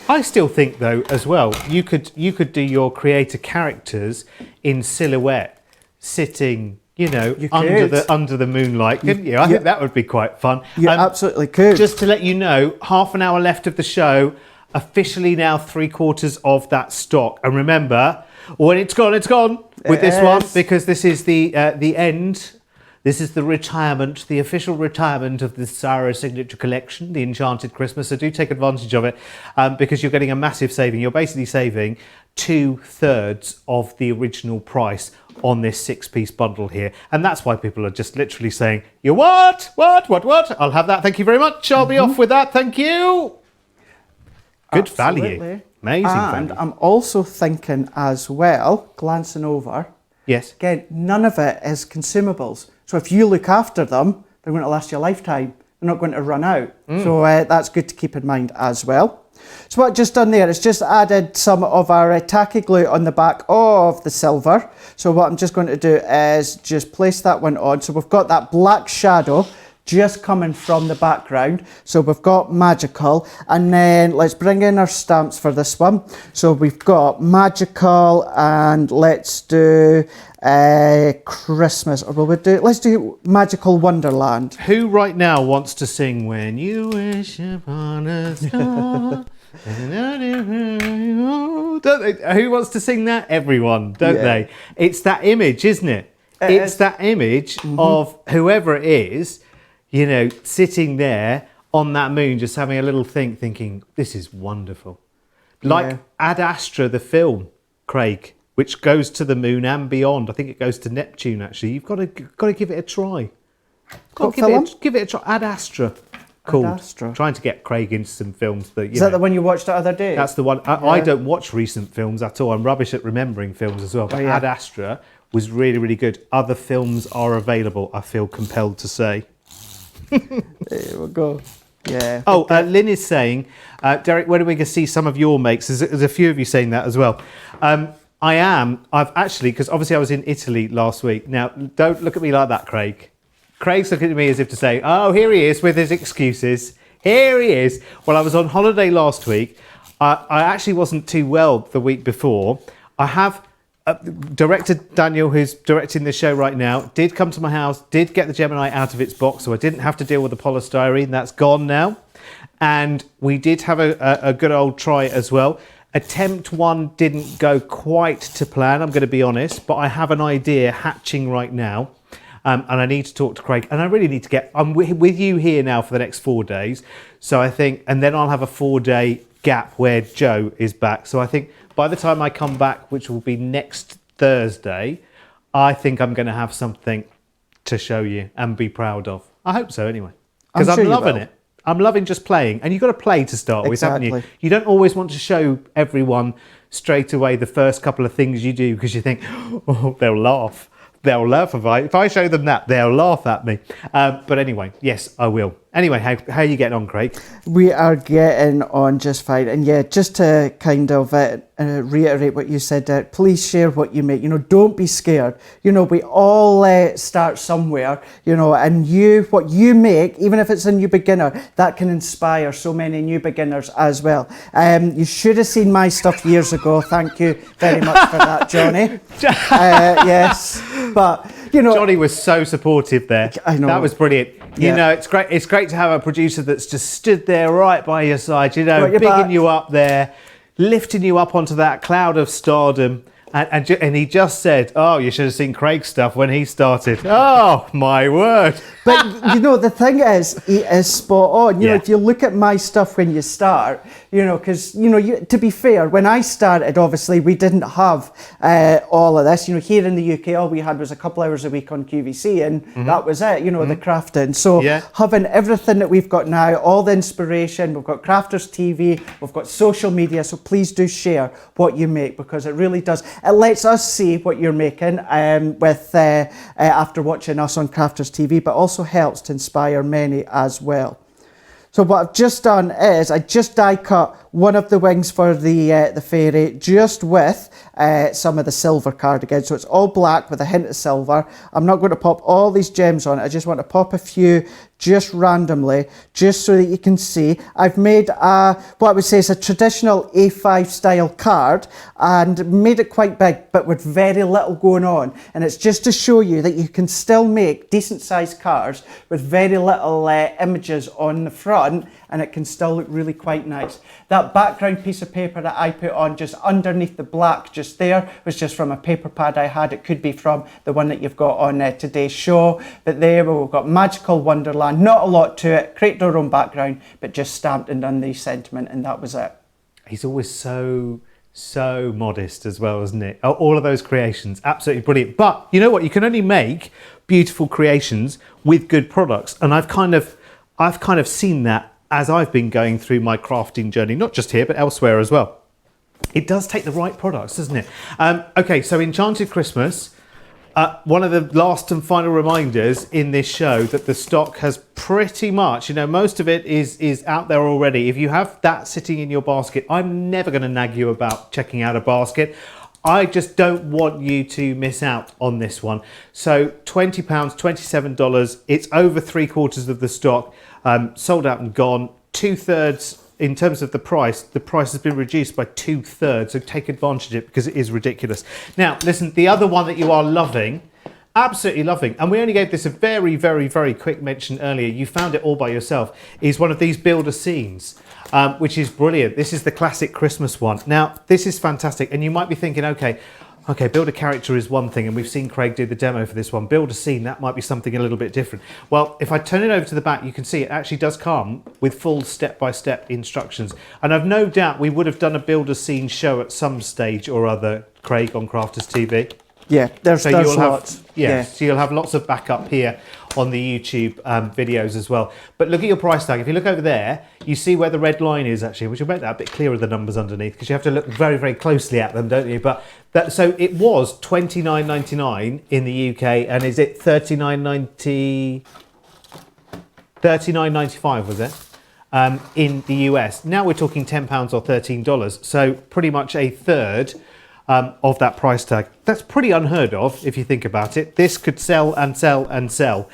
I still think though as well, you could do your creator characters in silhouette, sitting, you know, under the moonlight, couldn't you? I think that would be quite fun. You absolutely could. Just to let you know, half an hour left of the show, officially now 3/4 of that stock. And remember, when it's gone with this one, because this is the end. This is the retirement, the official retirement of the Sarah Signature Collection, the Enchanted Christmas. So do take advantage of it because you're getting a massive saving. You're basically saving 2/3 of the original price on this 6-piece bundle here. And that's why people are just literally saying, you what? What? I'll have that. Thank you very much. I'll be off with that. Thank you. Good value. Amazing value. And I'm also thinking as well, glancing over. Yes. Again, none of it is consumables. So if you look after them, they're going to last you a lifetime. They're not going to run out. So that's good to keep in mind as well. So what I've just done there is just added some of our tacky glue on the back of the silver. So what I'm just going to do is just place that one on. So we've got that black shadow just coming from the background. So we've got magical, and then let's bring in our stamps for this one. So we've got magical, and let's do Christmas, or let's do Magical Wonderland. Who right now wants to sing When You Wish Upon a Star? Who wants to sing that? Everyone, don't they? It's that image, isn't it? It's that image of whoever it is, you know, sitting there on that moon, just having a little think, thinking, this is wonderful. Like Ad Astra, the film, Craig, which goes to the moon and beyond. I think it goes to Neptune, actually. You've got to give it a try. Give it a try. Ad Astra. called Astra. trying to get Craig into some films that Is that the one you watched the other day? That's the one. I don't watch recent films at all. I'm rubbish at remembering films as well. But Ad Astra was really, really good. Other films are available, I feel compelled to say. There we go. Yeah. Oh, Lynn is saying, Derek, when are we going to see some of your makes? There's a few of you saying that as well. I've actually, because obviously I was in Italy last week. Now, don't look at me like that, Craig. Craig's looking at me as if to say, oh, here he is with his excuses. Here he is. Well, I was on holiday last week. I actually wasn't too well the week before. I have director Daniel, who's directing this show right now, did come to my house, did get the Gemini out of its box, so I didn't have to deal with the polystyrene. That's gone now. And we did have a good old try as well. Attempt 1 didn't go quite to plan, I'm going to be honest, but I have an idea hatching right now. And I need to talk to Craig, and I really need to get, I'm with you here now for the next 4 days. So I think, and then I'll have a 4-day gap where Joe is back. So I think by the time I come back, which will be next Thursday, I think I'm going to have something to show you and be proud of. I hope so anyway, because I'm loving it. I'm loving just playing, and you've got to play to start with, haven't you? You don't always want to show everyone straight away the first couple of things you do because you think, oh, they'll laugh. They'll laugh if I show them that. They'll laugh at me. But anyway, yes, I will. Anyway, how are you getting on, Craig? We are getting on just fine. And yeah, just to kind of reiterate what you said, please share what you make. Don't be scared. We all start somewhere, and what you make, even if it's a new beginner, that can inspire so many new beginners as well. You should have seen my stuff years ago. Thank you very much for that, Johnny. Yes. But, Johnny was so supportive there. I know. That was brilliant. It's great. It's great to have a producer that's just stood there right by your side, bigging you up there, lifting you up onto that cloud of stardom. And he just said, oh, you should have seen Craig's stuff when he started. Oh, my word. But, the thing is, he is spot on. If you look at my stuff when you start, because, to be fair, when I started, obviously, we didn't have all of this. Here in the UK, all we had was a couple hours a week on QVC, and that was it, the crafting. So having everything that we've got now, all the inspiration, we've got Crafters TV, we've got social media, so please do share what you make, because it really does. It lets us see what you're making after watching us on Crafters TV, but also helps to inspire many as well. So what I've just done is I just die cut one of the wings for the fairy just with some of the silver cardigan. So it's all black with a hint of silver. I'm not going to pop all these gems on it. I just want to pop a few just randomly, just so that you can see. I've made what I would say is a traditional A5 style card and made it quite big, but with very little going on. And it's just to show you that you can still make decent sized cards with very little images on the front, and it can still look really quite nice. That background piece of paper that I put on just underneath the black just there was just from a paper pad I had. It could be from the one that you've got on today's show. But there we've got Magical Wonderland, not a lot to it, create our own background, but just stamped and done the sentiment, and that was it. He's always so modest as well, isn't it? All of those creations, absolutely brilliant. But you know what? You can only make beautiful creations with good products. And I've kind of seen that as I've been going through my crafting journey, not just here, but elsewhere as well. It does take the right products, doesn't it? Okay, so Enchanted Christmas, one of the last and final reminders in this show that the stock has pretty much, most of it is out there already. If you have that sitting in your basket, I'm never going to nag you about checking out a basket. I just don't want you to miss out on this one. So £20, $27. It's over 3/4 of the stock, sold out and gone. 2/3 in terms of the price has been reduced by 2/3. So take advantage of it because it is ridiculous. Now, listen, the other one that you are loving, absolutely loving, and we only gave this a very, very, very quick mention earlier. You found it all by yourself, is one of these builder scenes. Which is brilliant. This is the classic Christmas one. Now, this is fantastic. And you might be thinking, okay, build a character is one thing, and we've seen Craig do the demo for this one. Build a scene, that might be something a little bit different. Well, if I turn it over to the back, you can see it actually does come with full step-by-step instructions. And I've no doubt we would have done a build a scene show at some stage or other, Craig, on Crafters TV. Yeah, there's lots. So you'll have lots of backup here on the YouTube videos as well. But look at your price tag. If you look over there, you see where the red line is actually, which will make that a bit clearer, the numbers underneath, because you have to look very, very closely at them, don't you? But so it was £29.99 in the UK, and is it $39.95 was it? In the US. Now we're talking £10 or $13. So pretty much a third of that price tag. That's pretty unheard of if you think about it. This could sell and sell and sell.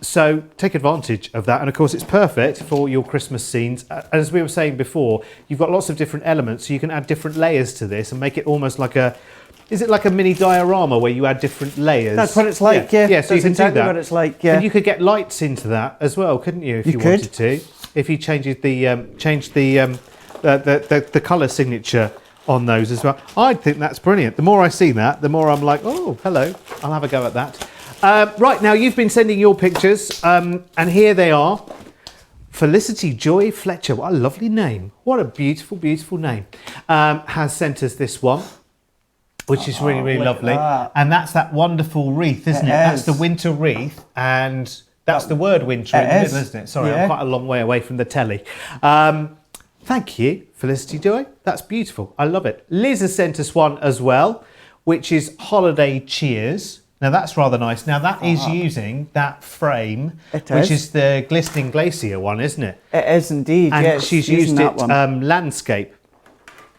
So take advantage of that. And of course, it's perfect for your Christmas scenes. As we were saying before, you've got lots of different elements, so you can add different layers to this and make it almost like a, is it like a mini diorama where you add different layers? That's what it's like, yeah. Yeah, so you can exactly do that. what it's like, yeah. And you could get lights into that as well, couldn't you, if you wanted to? If you change the colour signature on those as well. I think that's brilliant. The more I see that, the more I'm like, oh, hello, I'll have a go at that. Right, now you've been sending your pictures, and here they are. Felicity Joy Fletcher, what a lovely name. What a beautiful, beautiful name. Has sent us this one, which is really, really lovely. And that's that wonderful wreath, isn't it? That's the winter wreath, and that's the word winter in the middle, isn't it? Sorry, I'm quite a long way away from the telly. Thank you, Felicity Joy. That's beautiful. I love it. Liz has sent us one as well, which is Holiday Cheers. Now, that's rather nice. Now, that is using that frame, which is the Glistening Glacier one, isn't it? It is indeed, and yes. she's used it landscape.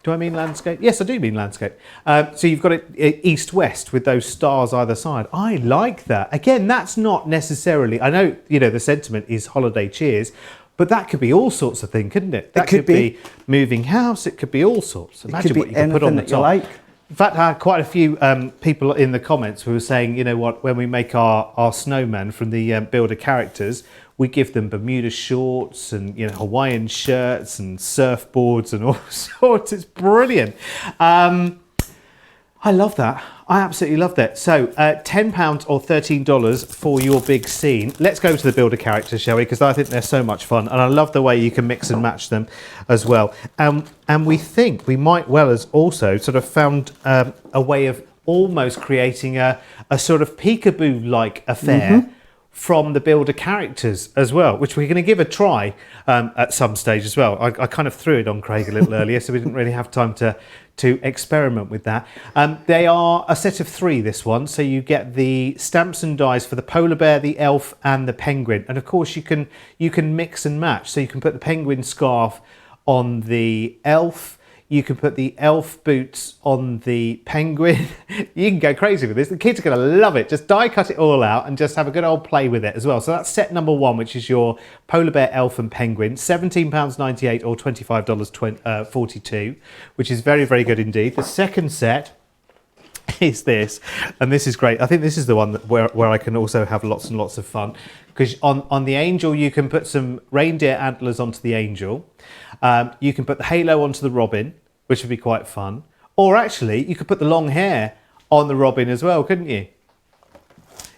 Do I mean landscape? Yes, I do mean landscape. So you've got it east-west with those stars either side. I like that. Again, that's not necessarily, I know, you know, the sentiment is Holiday Cheers, but that could be all sorts of things, couldn't it? That could be moving house. It could be all sorts. Imagine what you could put on the top. Like. In fact, I had quite a few people in the comments who were saying, you know what, when we make our snowman from the builder characters, we give them Bermuda shorts and, you know, Hawaiian shirts and surfboards and all sorts. It's brilliant. I love that. I absolutely love that. So £10 or $13 for your big scene. Let's go to the builder characters, shall we? Because I think they're so much fun. And I love the way you can mix and match them as well. And we think we might well as also sort of found a way of almost creating a sort of peekaboo-like affair from the builder characters as well, which we're going to give a try at some stage as well. I kind of threw it on Craig a little earlier, so we didn't really have time to experiment with that. They are a set of 3, this one. So you get the stamps and dies for the polar bear, the elf and the penguin. And of course you can mix and match. So you can put the penguin scarf on the elf. You can put the elf boots on the penguin. You can go crazy with this. The kids are going to love it. Just die cut it all out and just have a good old play with it as well. So that's set number 1, which is your polar bear, elf and penguin. £17.98 or $25.42, which is very, very good indeed. The second set is this, and this is great. I think this is the one where I can also have lots and lots of fun, because on the angel you can put some reindeer antlers onto the angel. You can put the halo onto the robin, which would be quite fun. Or actually, you could put the long hair on the robin as well, couldn't you?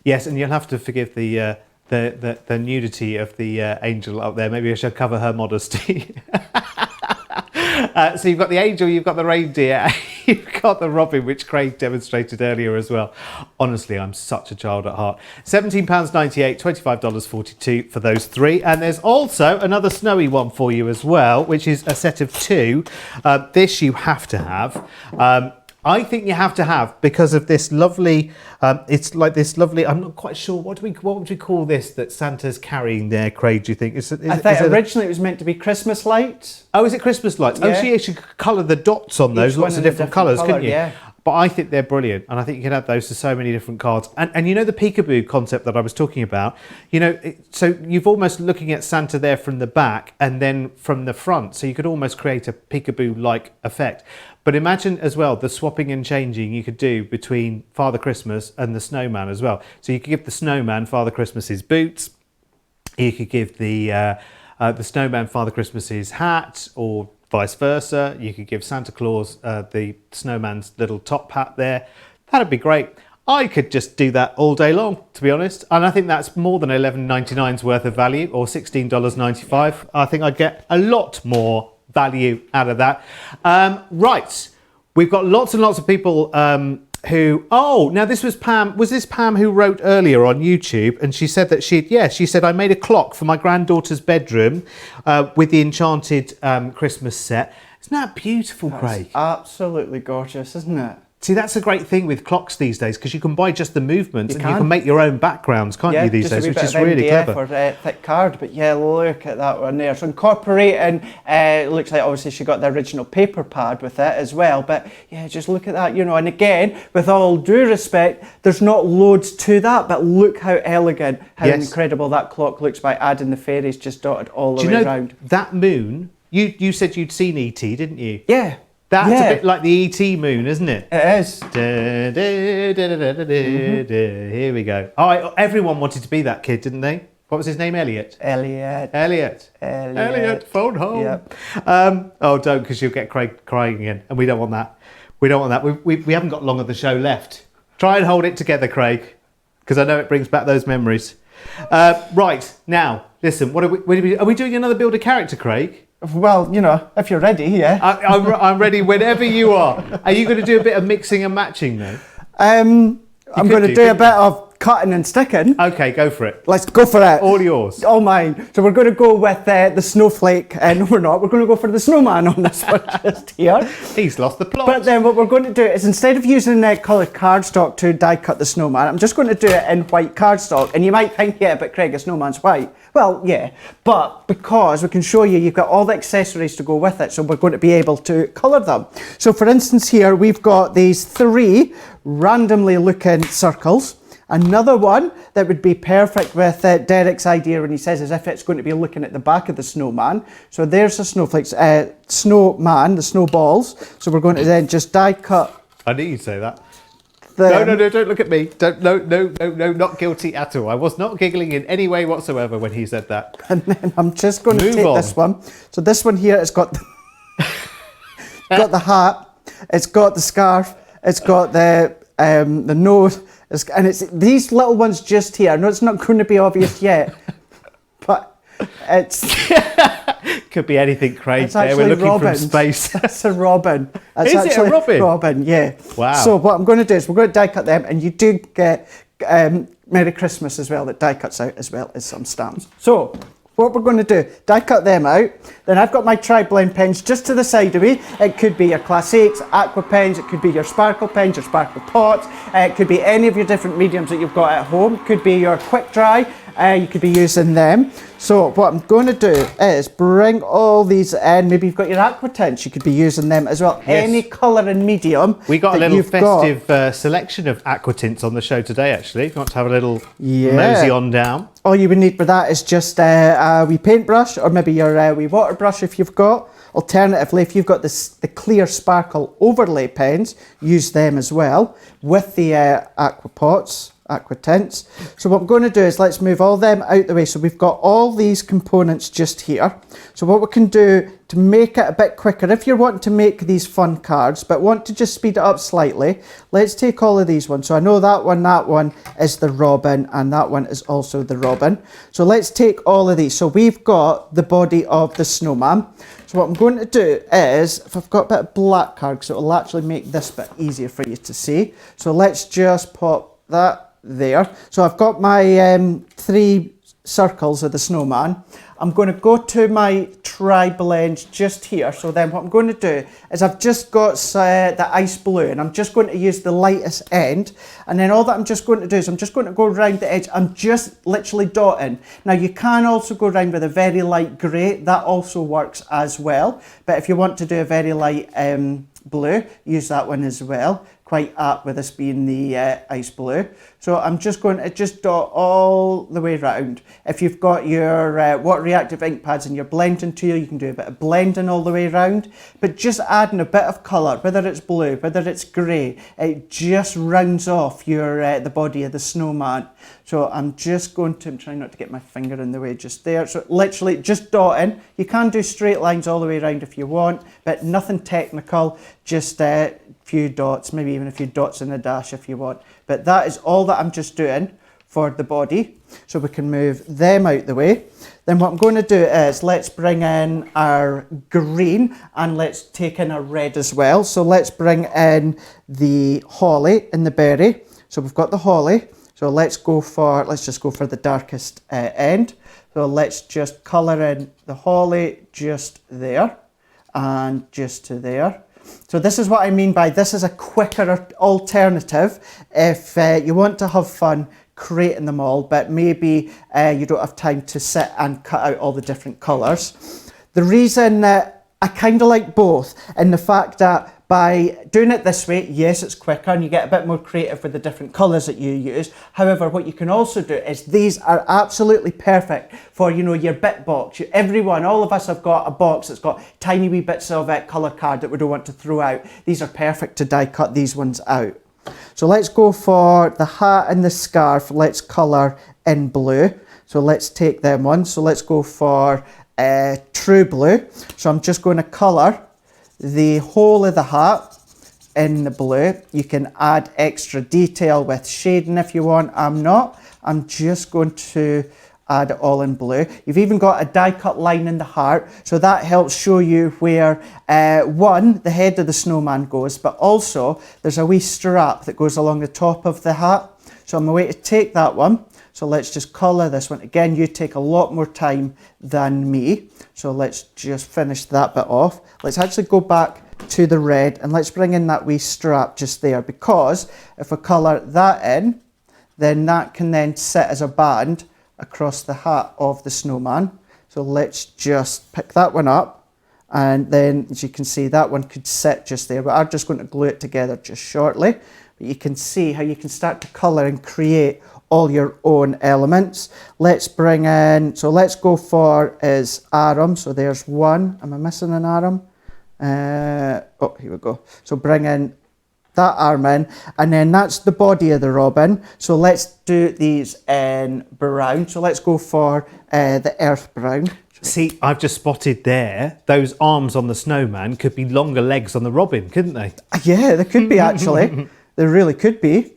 Yes, and you'll have to forgive the nudity of the angel up there. Maybe I should cover her modesty. So you've got the angel, you've got the reindeer, you've got the robin, which Craig demonstrated earlier as well. Honestly, I'm such a child at heart. £17.98, $25.42 for those 3. And there's also another snowy one for you as well, which is a set of 2. This you have to have. I think you have to have, because of this lovely, it's like this lovely, I'm not quite sure, what would we call this that Santa's carrying there, Craig, do you think? I think originally it was meant to be Christmas lights. Oh, is it Christmas lights? Yeah. Oh, so you should colour the dots on those, lots of different colours, couldn't you? Yeah. But I think they're brilliant, and I think you can add those to so many different cards. And you know the peekaboo concept that I was talking about? You know, so you've almost looking at Santa there from the back and then from the front, so you could almost create a peekaboo-like effect. But imagine as well the swapping and changing you could do between Father Christmas and the Snowman as well. So you could give the Snowman Father Christmas's boots, you could give the Snowman Father Christmas's hat, or vice versa. You could give Santa Claus the Snowman's little top hat there. That'd be great. I could just do that all day long, to be honest. And I think that's more than $11.99's worth of value, or $16.95. I think I'd get a lot more value out of that. Right. We've got lots and lots of people now this was Pam. Was this Pam who wrote earlier on YouTube? And she said that she said, I made a clock for my granddaughter's bedroom with the Enchanted Christmas set. Isn't that beautiful, Craig? Absolutely gorgeous, isn't it? See, that's a great thing with clocks these days, because you can buy just the movements and you can make your own backgrounds, can't you, these days, which is really clever. For thick card, but yeah, look at that one there. So incorporating, it looks like obviously she got the original paper pad with it as well, but yeah, just look at that, you know, and again, with all due respect, there's not loads to that, but look how elegant, how incredible that clock looks by adding the fairies just dotted all the way around. That moon, you said you'd seen E.T., didn't you? Yeah. That's a bit like the E.T. moon, isn't it? It is. Here we go. Oh, everyone wanted to be that kid, didn't they? What was his name? Elliot. Phone home. Yep. Don't, because you'll get Craig crying again, and we don't want that. We haven't got long of the show left. Try and hold it together, Craig, because I know it brings back those memories. Right, now, listen, are we doing another build a character, Craig? Well, you know, if you're ready, yeah. I'm ready whenever you are. Are you going to do a bit of mixing and matching though? I'm going to do a bit of cutting and sticking. Okay, go for it. Let's go for it. All yours. All mine. So we're going to go with the snowflake. No, we're not. We're going to go for the snowman on this one just here. He's lost the plot. But then what we're going to do is, instead of using coloured cardstock to die cut the snowman, I'm just going to do it in white cardstock. And you might think, yeah, but Craig, a snowman's white. Well, yeah, but because we can show you, you've got all the accessories to go with it, so we're going to be able to colour them. So for instance here, we've got these 3 randomly looking circles. Another one that would be perfect with Derek's idea when he says as if it's going to be looking at the back of the snowman. So there's the snowflakes, snowman, the snowballs. So we're going to then just die cut. I knew you'd say that. No, don't look at me. No, not guilty at all. I was not giggling in any way whatsoever when he said that. And then I'm just going to take this one. So this one here, it's got got the hat, it's got the scarf, it's got the nose, and it's these little ones just here. I know it's not going to be obvious yet, but it's... Could be anything, Craig. It's actually we're looking robins. from space. It's a robin. Is it a robin? Robin, yeah. Wow. So what I'm going to do is we're going to die cut them, and you do get Merry Christmas as well that die cuts out, as well as some stamps. So what we're going to do, die cut them out. Then I've got my tri-blend pens just to the side of me. It could be your classics, aqua pens, it could be your sparkle pens, your sparkle pots, it could be any of your different mediums that you've got at home. It could be your quick dry, you could be using them. So what I'm going to do is bring all these in. Maybe you've got your aqua tints, you could be using them as well. Yes. Any colour and medium. We got a little festive selection of aqua tints on the show today, actually. If you want to have a little mosey on down. All you would need for that is just a wee paintbrush, or maybe your wee water brush if you've got. Alternatively, if you've got the clear sparkle overlay pens, use them as well with the aqua pots. Aqua tints. So what I'm going to do is let's move all them out the way. So we've got all these components just here. So what we can do to make it a bit quicker, if you're wanting to make these fun cards but want to just speed it up slightly, let's take all of these ones. So I know that one is the robin, and that one is also the robin. So let's take all of these. So we've got the body of the snowman. So what I'm going to do is, if I've got a bit of black card, because it will actually make this bit easier for you to see. So let's just pop that there. So I've got my 3 circles of the snowman. I'm going to go to my tri-blend just here. So then what I'm going to do is I've just got the ice blue, and I'm just going to use the lightest end. And then all that I'm just going to do is I'm just going to go around the edge. I'm just literally dotting. Now you can also go around with a very light grey. That also works as well. But if you want to do a very light blue, use that one as well. Quite apt with this being the ice blue. So I'm just going to just dot all the way around. If you've got your water reactive ink pads and your blending tool, you can do a bit of blending all the way around. But just adding a bit of colour, whether it's blue, whether it's grey, it just rounds off your the body of the snowman. So I'm just going to, I'm trying not to get my finger in the way just there. So literally just dotting. You can do straight lines all the way around if you want, but nothing technical, just few dots, maybe even a few dots in a dash if you want. But that is all that I'm just doing for the body. So we can move them out the way. Then what I'm going to do is let's bring in our green and let's take in our red as well. So let's bring in the holly and the berry. So we've got the holly. So let's just go for the darkest end. So let's just colour in the holly just there and just to there. So this is what I mean by this is a quicker alternative if you want to have fun creating them all, but maybe you don't have time to sit and cut out all the different colours. The reason that I kind of like both, and the fact that by doing it this way, yes, it's quicker and you get a bit more creative with the different colours that you use. However, what you can also do is these are absolutely perfect for, you know, your bit box. Everyone, all of us have got a box that's got tiny wee bits of colour card that we don't want to throw out. These are perfect to die cut these ones out. So let's go for the hat and the scarf. Let's colour in blue. So let's take them on. So let's go for true blue. So I'm just going to colour the whole of the hat in the blue. You can add extra detail with shading if you want. I'm just going to add it all in blue. You've even got a die cut line in the heart, so that helps show you where one, the head of the snowman goes, but also there's a wee strap that goes along the top of the hat. So I'm going to take that one. So let's just colour this one. Again, you take a lot more time than me. So let's just finish that bit off. Let's actually go back to the red and let's bring in that wee strap just there, because if we colour that in, then that can then sit as a band across the hat of the snowman. So let's just pick that one up, and then as you can see, that one could sit just there, but I'm just going to glue it together just shortly. But you can see how you can start to colour and create all your own elements. Let's bring in, so let's go for his arm. So there's one. Am I missing an arm? Oh, here we go. So bring in that arm in, and then that's the body of the robin. So let's do these in brown. So let's go for the earth brown. See, I've just spotted there, those arms on the snowman could be longer legs on the robin, couldn't they? Yeah, they could be actually. They really could be.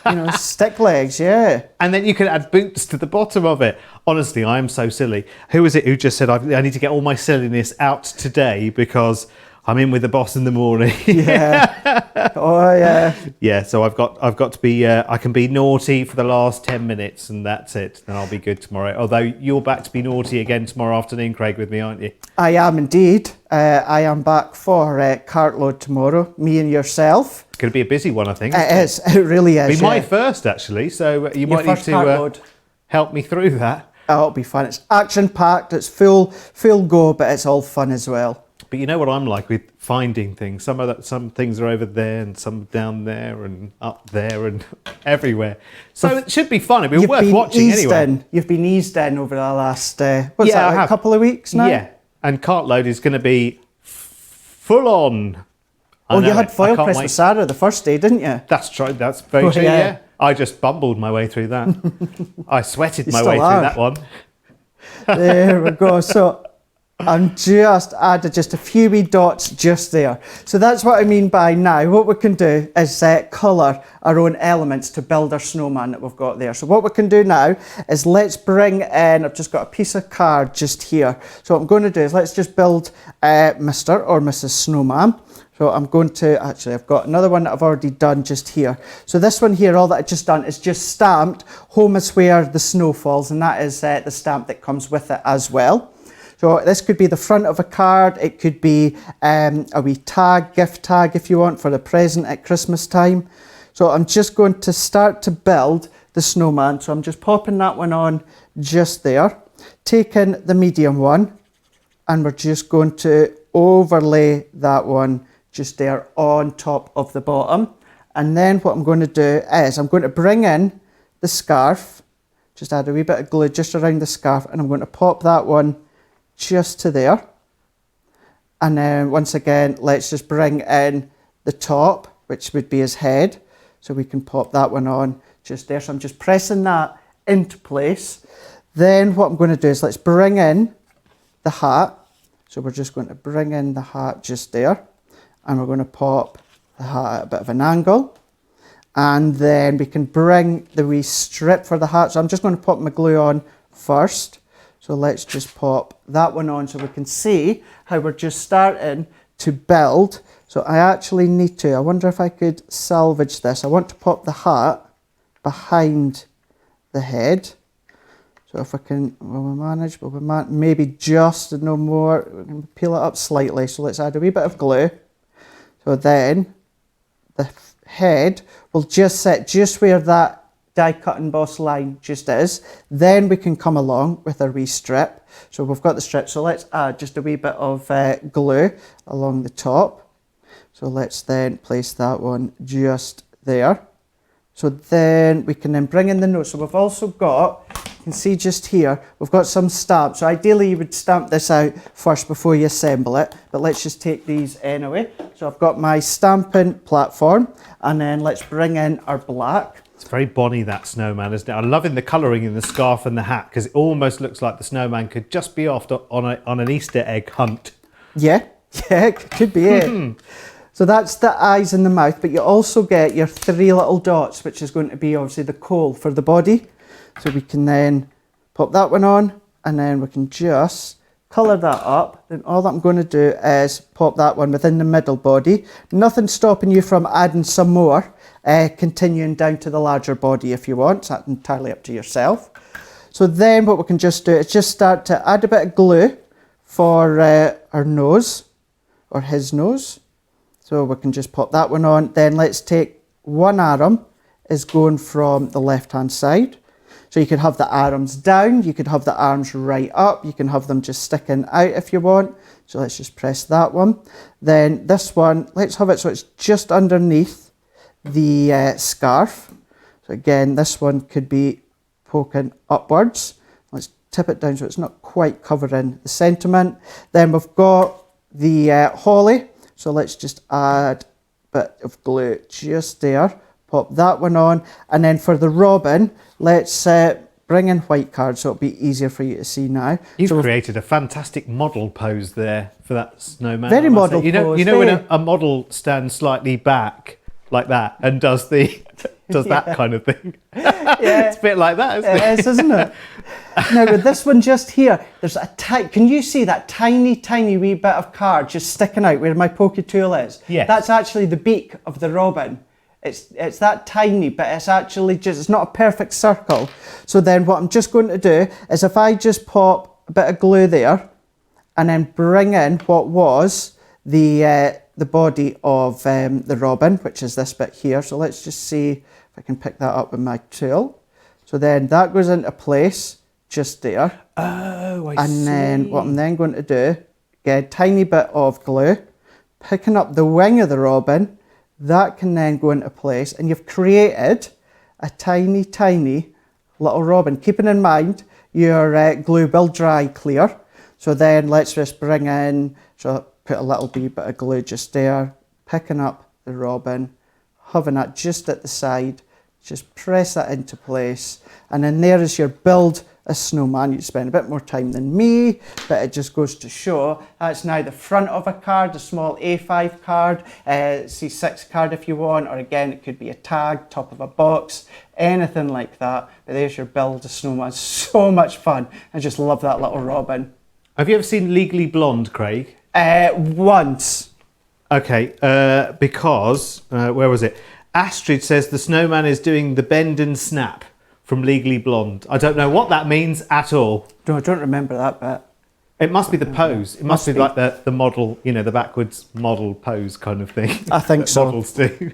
You know, stick legs, yeah. And then you can add boots to the bottom of it. Honestly, I am so silly. Who was it who just said, I need to get all my silliness out today because I'm in with the boss in the morning? Yeah. Oh, yeah. Yeah, so I've got to be, I can be naughty for the last 10 minutes and that's it. Then I'll be good tomorrow. Although you're back to be naughty again tomorrow afternoon, Craig, with me, aren't you? I am indeed. I am back for cartload tomorrow, me and yourself. It's going to be a busy one, I think. It is. It really is. It'll be my first, actually. So you might need to help me through that. Oh, it'll be fun. It's action-packed. It's full go, but it's all fun as well. But you know what I'm like with finding things. Some things are over there and some down there and up there and everywhere. So it should be fun. It'll be worth watching anyway. You've been eased in over the last, a couple of weeks now? Yeah. And cartload is going to be full on. Oh, you had foil press with Sarah the first day, didn't you? That's true. That's very true, yeah. I just bumbled my way through that. I sweated my way through that one. There we go. So I'm just added just a few wee dots just there. So that's what I mean by now. What we can do is colour our own elements to build our snowman that we've got there. So what we can do now is let's bring in, I've just got a piece of card just here. So what I'm going to do is let's just build Mr. or Mrs. Snowman. So I'm going to, actually I've got another one that I've already done just here. So this one here, all that I've just done is just stamped, home is where the snow falls, and that is the stamp that comes with it as well. So this could be the front of a card, it could be a wee tag, gift tag if you want for the present at Christmas time. So I'm just going to start to build the snowman. So I'm just popping that one on just there, taking the medium one, and we're just going to overlay that one just there on top of the bottom. And then what I'm going to do is I'm going to bring in the scarf, just add a wee bit of glue just around the scarf, and I'm going to pop that one just to there. And then once again, let's just bring in the top, which would be his head. So we can pop that one on just there. So I'm just pressing that into place. Then what I'm going to do is let's bring in the hat. So we're just going to bring in the hat just there. And we're going to pop the hat at a bit of an angle. And then we can bring the wee strip for the hat. So I'm just going to pop my glue on first. So let's just pop that one on so we can see how we're just starting to build. So I actually need to, I wonder if I could salvage this. I want to pop the hat behind the head. So if I can, will we manage, maybe just no more, we can peel it up slightly. So let's add a wee bit of glue. So then the head will just sit just where that die cut emboss line just is. Then we can come along with our wee strip. So we've got the strip, so let's add just a wee bit of glue along the top. So let's then place that one just there. So then we can then bring in the nose. So we've also got, you can see just here, we've got some stamps. So ideally you would stamp this out first before you assemble it, but let's just take these anyway. So I've got my stamping platform, and then let's bring in our black. It's very bonny, that snowman, isn't it? I'm loving the colouring in the scarf and the hat, because it almost looks like the snowman could just be off on an Easter egg hunt. Yeah, it could be it. So that's the eyes and the mouth, but you also get your 3 little dots, which is going to be obviously the coal for the body. So we can then pop that one on, and then we can just colour that up. Then all that I'm going to do is pop that one within the middle body. Nothing stopping you from adding some more, continuing down to the larger body if you want. So that's entirely up to yourself. So then what we can just do is just start to add a bit of glue for our nose, or his nose. So we can just pop that one on. Then let's take one arm is going from the left-hand side. So you could have the arms down, you could have the arms right up, you can have them just sticking out if you want. So let's just press that one. Then this one, let's have it so it's just underneath the scarf. So again, this one could be poking upwards. Let's tip it down so it's not quite covering the sentiment. Then we've got the holly. So let's just add a bit of glue just there, pop that one on, and then for the robin, let's bring in white cards so it'll be easier for you to see now. You've so created a fantastic model pose there for that snowman. Very model pose. You know when a model stands slightly back like that and does that kind of thing. Yeah, it's a bit like that, isn't it? It is, isn't it? Now with this one just here, there's a can you see that tiny wee bit of card just sticking out where my pokey tool is? Yes. That's actually the beak of the robin. It's that tiny, but it's actually just, it's not a perfect circle. So then what I'm just going to do is if I just pop a bit of glue there and then bring in what was the body of the robin, which is this bit here. So let's just see if I can pick that up with my tool. So then that goes into place just there. Oh, I see. And then what I'm then going to do, get a tiny bit of glue, picking up the wing of the robin. That can then go into place, and you've created a tiny little robin. Keeping in mind your glue will dry clear. So then let's just bring in, so put a little bit of glue just there, picking up the robin, having that just at the side, just press that into place, and then there is your build a snowman. You spend a bit more time than me, but it just goes to show that's now the front of a card, a small A5 card, C6 card if you want, or again it could be a tag, top of a box, anything like that. But there's your build a snowman. So much fun. I just love that little robin. Have you ever seen Legally Blonde, Craig? Once. Okay, because where was it? Astrid says the snowman is doing the bend and snap from Legally Blonde. I don't know what that means at all. No, I don't remember that bit. It must be the pose. It must be like the model, you know, the backwards model pose kind of thing. I think so. Models do.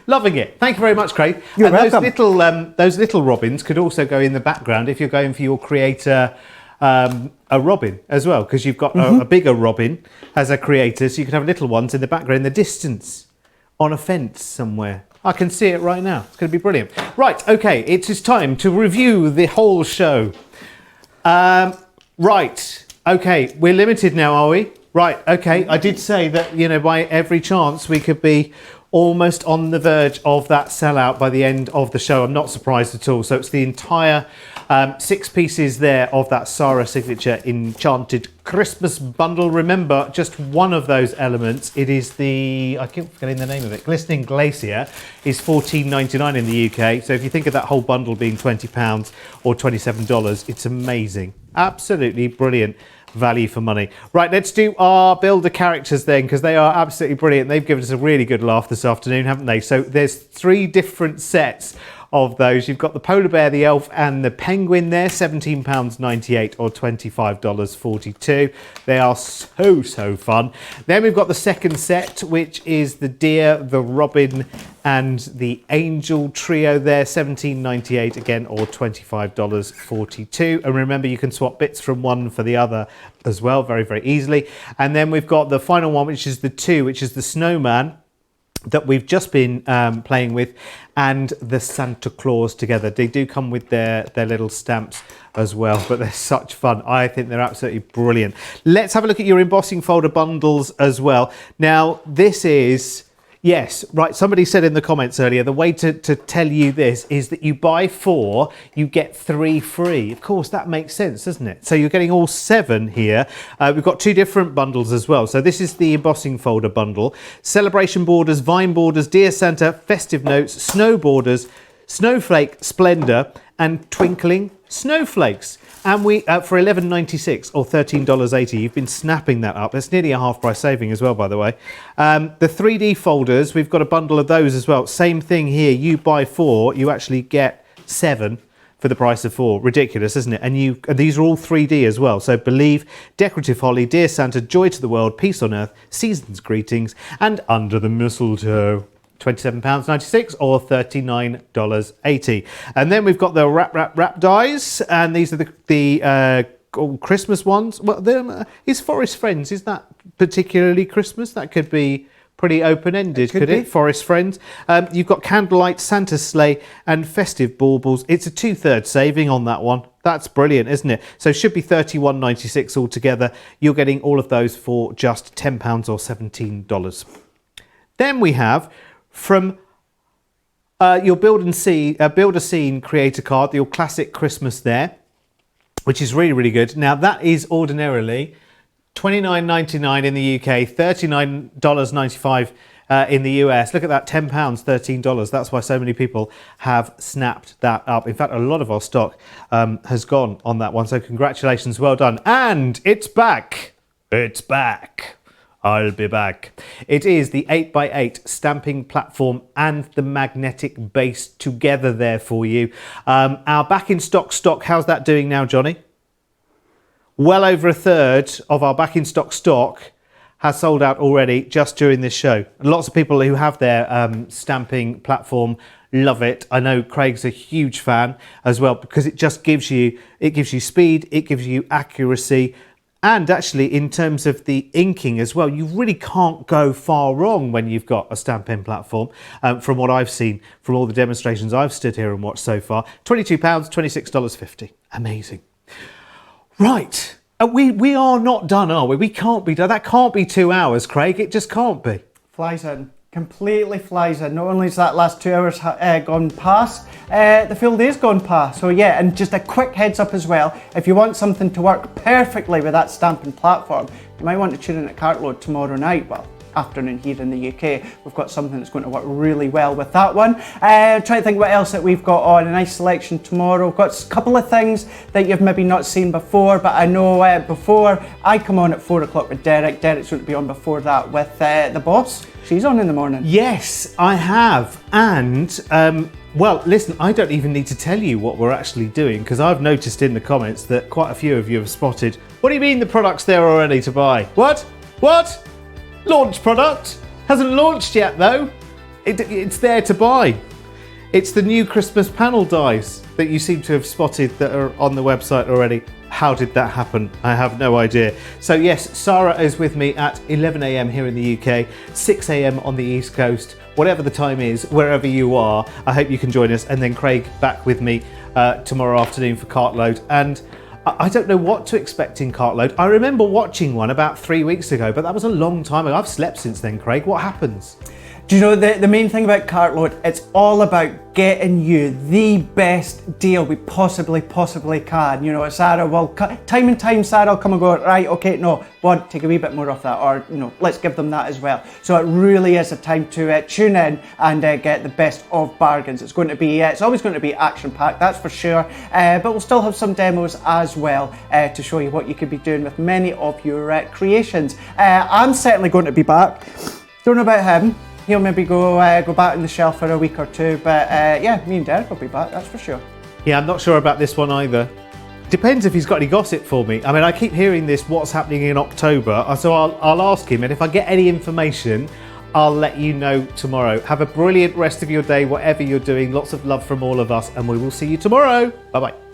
Loving it. Thank you very much, Craig. You're welcome. Those little robins could also go in the background if you're going for your creator a robin as well, because you've got a bigger robin as a creator, so you can have little ones in the background in the distance on a fence somewhere. I can see it right now. It's going to be brilliant. Right, okay, it is time to review the whole show. Right, okay, we're limited now, are we? Right, okay, I did say that, you know, by every chance we could be almost on the verge of that sellout by the end of the show. I'm not surprised at all. So it's the entire 6 pieces there of that Sarah signature Enchanted Christmas bundle. Remember, just one of those elements, it is the, I keep forgetting the name of it, Glistening Glacier, is $14.99 in the UK. So if you think of that whole bundle being £20 or $27, it's amazing. Absolutely brilliant value for money. Right, let's do our builder characters then, because they are absolutely brilliant. They've given us a really good laugh this afternoon, haven't they? So there's 3 different sets of those. You've got the polar bear, the elf, and the penguin there, £17.98 or $25.42. They are so fun. Then we've got the second set, which is the deer, the robin, and the angel trio there, $17.98 again or $25.42. And remember, you can swap bits from one for the other as well, very easily. And then we've got the final one, which is the 2, which is the snowman that we've just been playing with, and the Santa Claus together. They do come with their little stamps as well, but they're such fun. I think they're absolutely brilliant. Let's have a look at your embossing folder bundles as well. Now, this is, yes, right, somebody said in the comments earlier, the way to tell you this is that you buy 4, you get 3 free. Of course, that makes sense, doesn't it? So you're getting all 7 here. We've got 2 different bundles as well. So this is the embossing folder bundle. Celebration borders, vine borders, Dear Santa, festive notes, snow borders, snowflake splendor, and twinkling snowflakes. And we for $11.96 or $13.80. You've been snapping that up. That's nearly a half price saving as well, by the way. The 3D folders, we've got a bundle of those as well. Same thing here. You buy 4, you actually get 7 for the price of 4. Ridiculous, isn't it? And these are all 3D as well. So Believe, Decorative Holly, Dear Santa, Joy to the World, Peace on Earth, Season's Greetings, and Under the Mistletoe. £27.96 or $39.80. And then we've got the wrap dies, and these are the Christmas ones. Well, is Forest Friends, is that particularly Christmas? That could be pretty open-ended, could it? Forest Friends. You've got Candlelight, Santa's Sleigh, and Festive Baubles. It's a 2/3 saving on that one. That's brilliant, isn't it? So should be $31.96 altogether. You're getting all of those for just £10 or $17. Then we have from your build a scene creator card, your classic Christmas there, which is really good. Now that is ordinarily $29.99 in the UK, $39.95 in the US. Look at that, £10, $13. That's why so many people have snapped that up. In fact, a lot of our stock has gone on that one. So congratulations, well done. And it's back. It's back. I'll be back. It is the 8x8 stamping platform and the magnetic base together there for you. Our back in stock, how's that doing now, Johnny? Well over 1/3 of our back in stock has sold out already just during this show. Lots of people who have their stamping platform love it. I know Craig's a huge fan as well, because it just gives you speed, it gives you accuracy. And actually, in terms of the inking as well, you really can't go far wrong when you've got a stamping platform, from what I've seen, from all the demonstrations I've stood here and watched so far. £22, $26.50. Amazing. Right. We are not done, are we? We can't be done. That can't be 2 hours, Craig. It just can't be. Flies in. Completely flies in. Not only is that last 2 hours gone past, the full day's gone past. So yeah, and just a quick heads up as well, if you want something to work perfectly with that stamping platform, you might want to tune in at Cartload tomorrow night. Well, afternoon here in the UK. We've got something that's going to work really well with that one. Trying to think what else that we've got on. A nice selection tomorrow. We've got a couple of things that you've maybe not seen before, but I know before I come on at 4 o'clock with Derek. Derek's going to be on before that with the boss. She's on in the morning. Yes, I have. And, well, listen, I don't even need to tell you what we're actually doing, because I've noticed in the comments that quite a few of you have spotted, what do you mean the product's there already to buy? What? Launch product? Hasn't launched yet, though. It's there to buy. It's the new Christmas panel dies that you seem to have spotted that are on the website already. How did that happen? I have no idea. So yes, Sarah is with me at 11 a.m. here in the UK, 6 a.m. on the East Coast. Whatever the time is, wherever you are, I hope you can join us. And then Craig back with me tomorrow afternoon for Cartload. And I don't know what to expect in Cartload. I remember watching one about 3 weeks ago, but that was a long time ago. I've slept since then, Craig. What happens? Do you know the main thing about Cartload? It's all about getting you the best deal we possibly can. You know, Sarah will, time and time Sarah will come and go, right, okay, no, want take a wee bit more off that, or, you know, let's give them that as well. So it really is a time to tune in and get the best of bargains. It's going to be, it's always going to be action-packed, that's for sure, but we'll still have some demos as well to show you what you could be doing with many of your creations. I'm certainly going to be back. Don't know about him. He'll maybe go back on the shelf for a week or two, but yeah, me and Derek will be back, that's for sure. Yeah, I'm not sure about this one either. Depends if he's got any gossip for me. I mean, I keep hearing this, what's happening in October, so I'll ask him, and if I get any information, I'll let you know tomorrow. Have a brilliant rest of your day, whatever you're doing. Lots of love from all of us, and we will see you tomorrow. Bye-bye.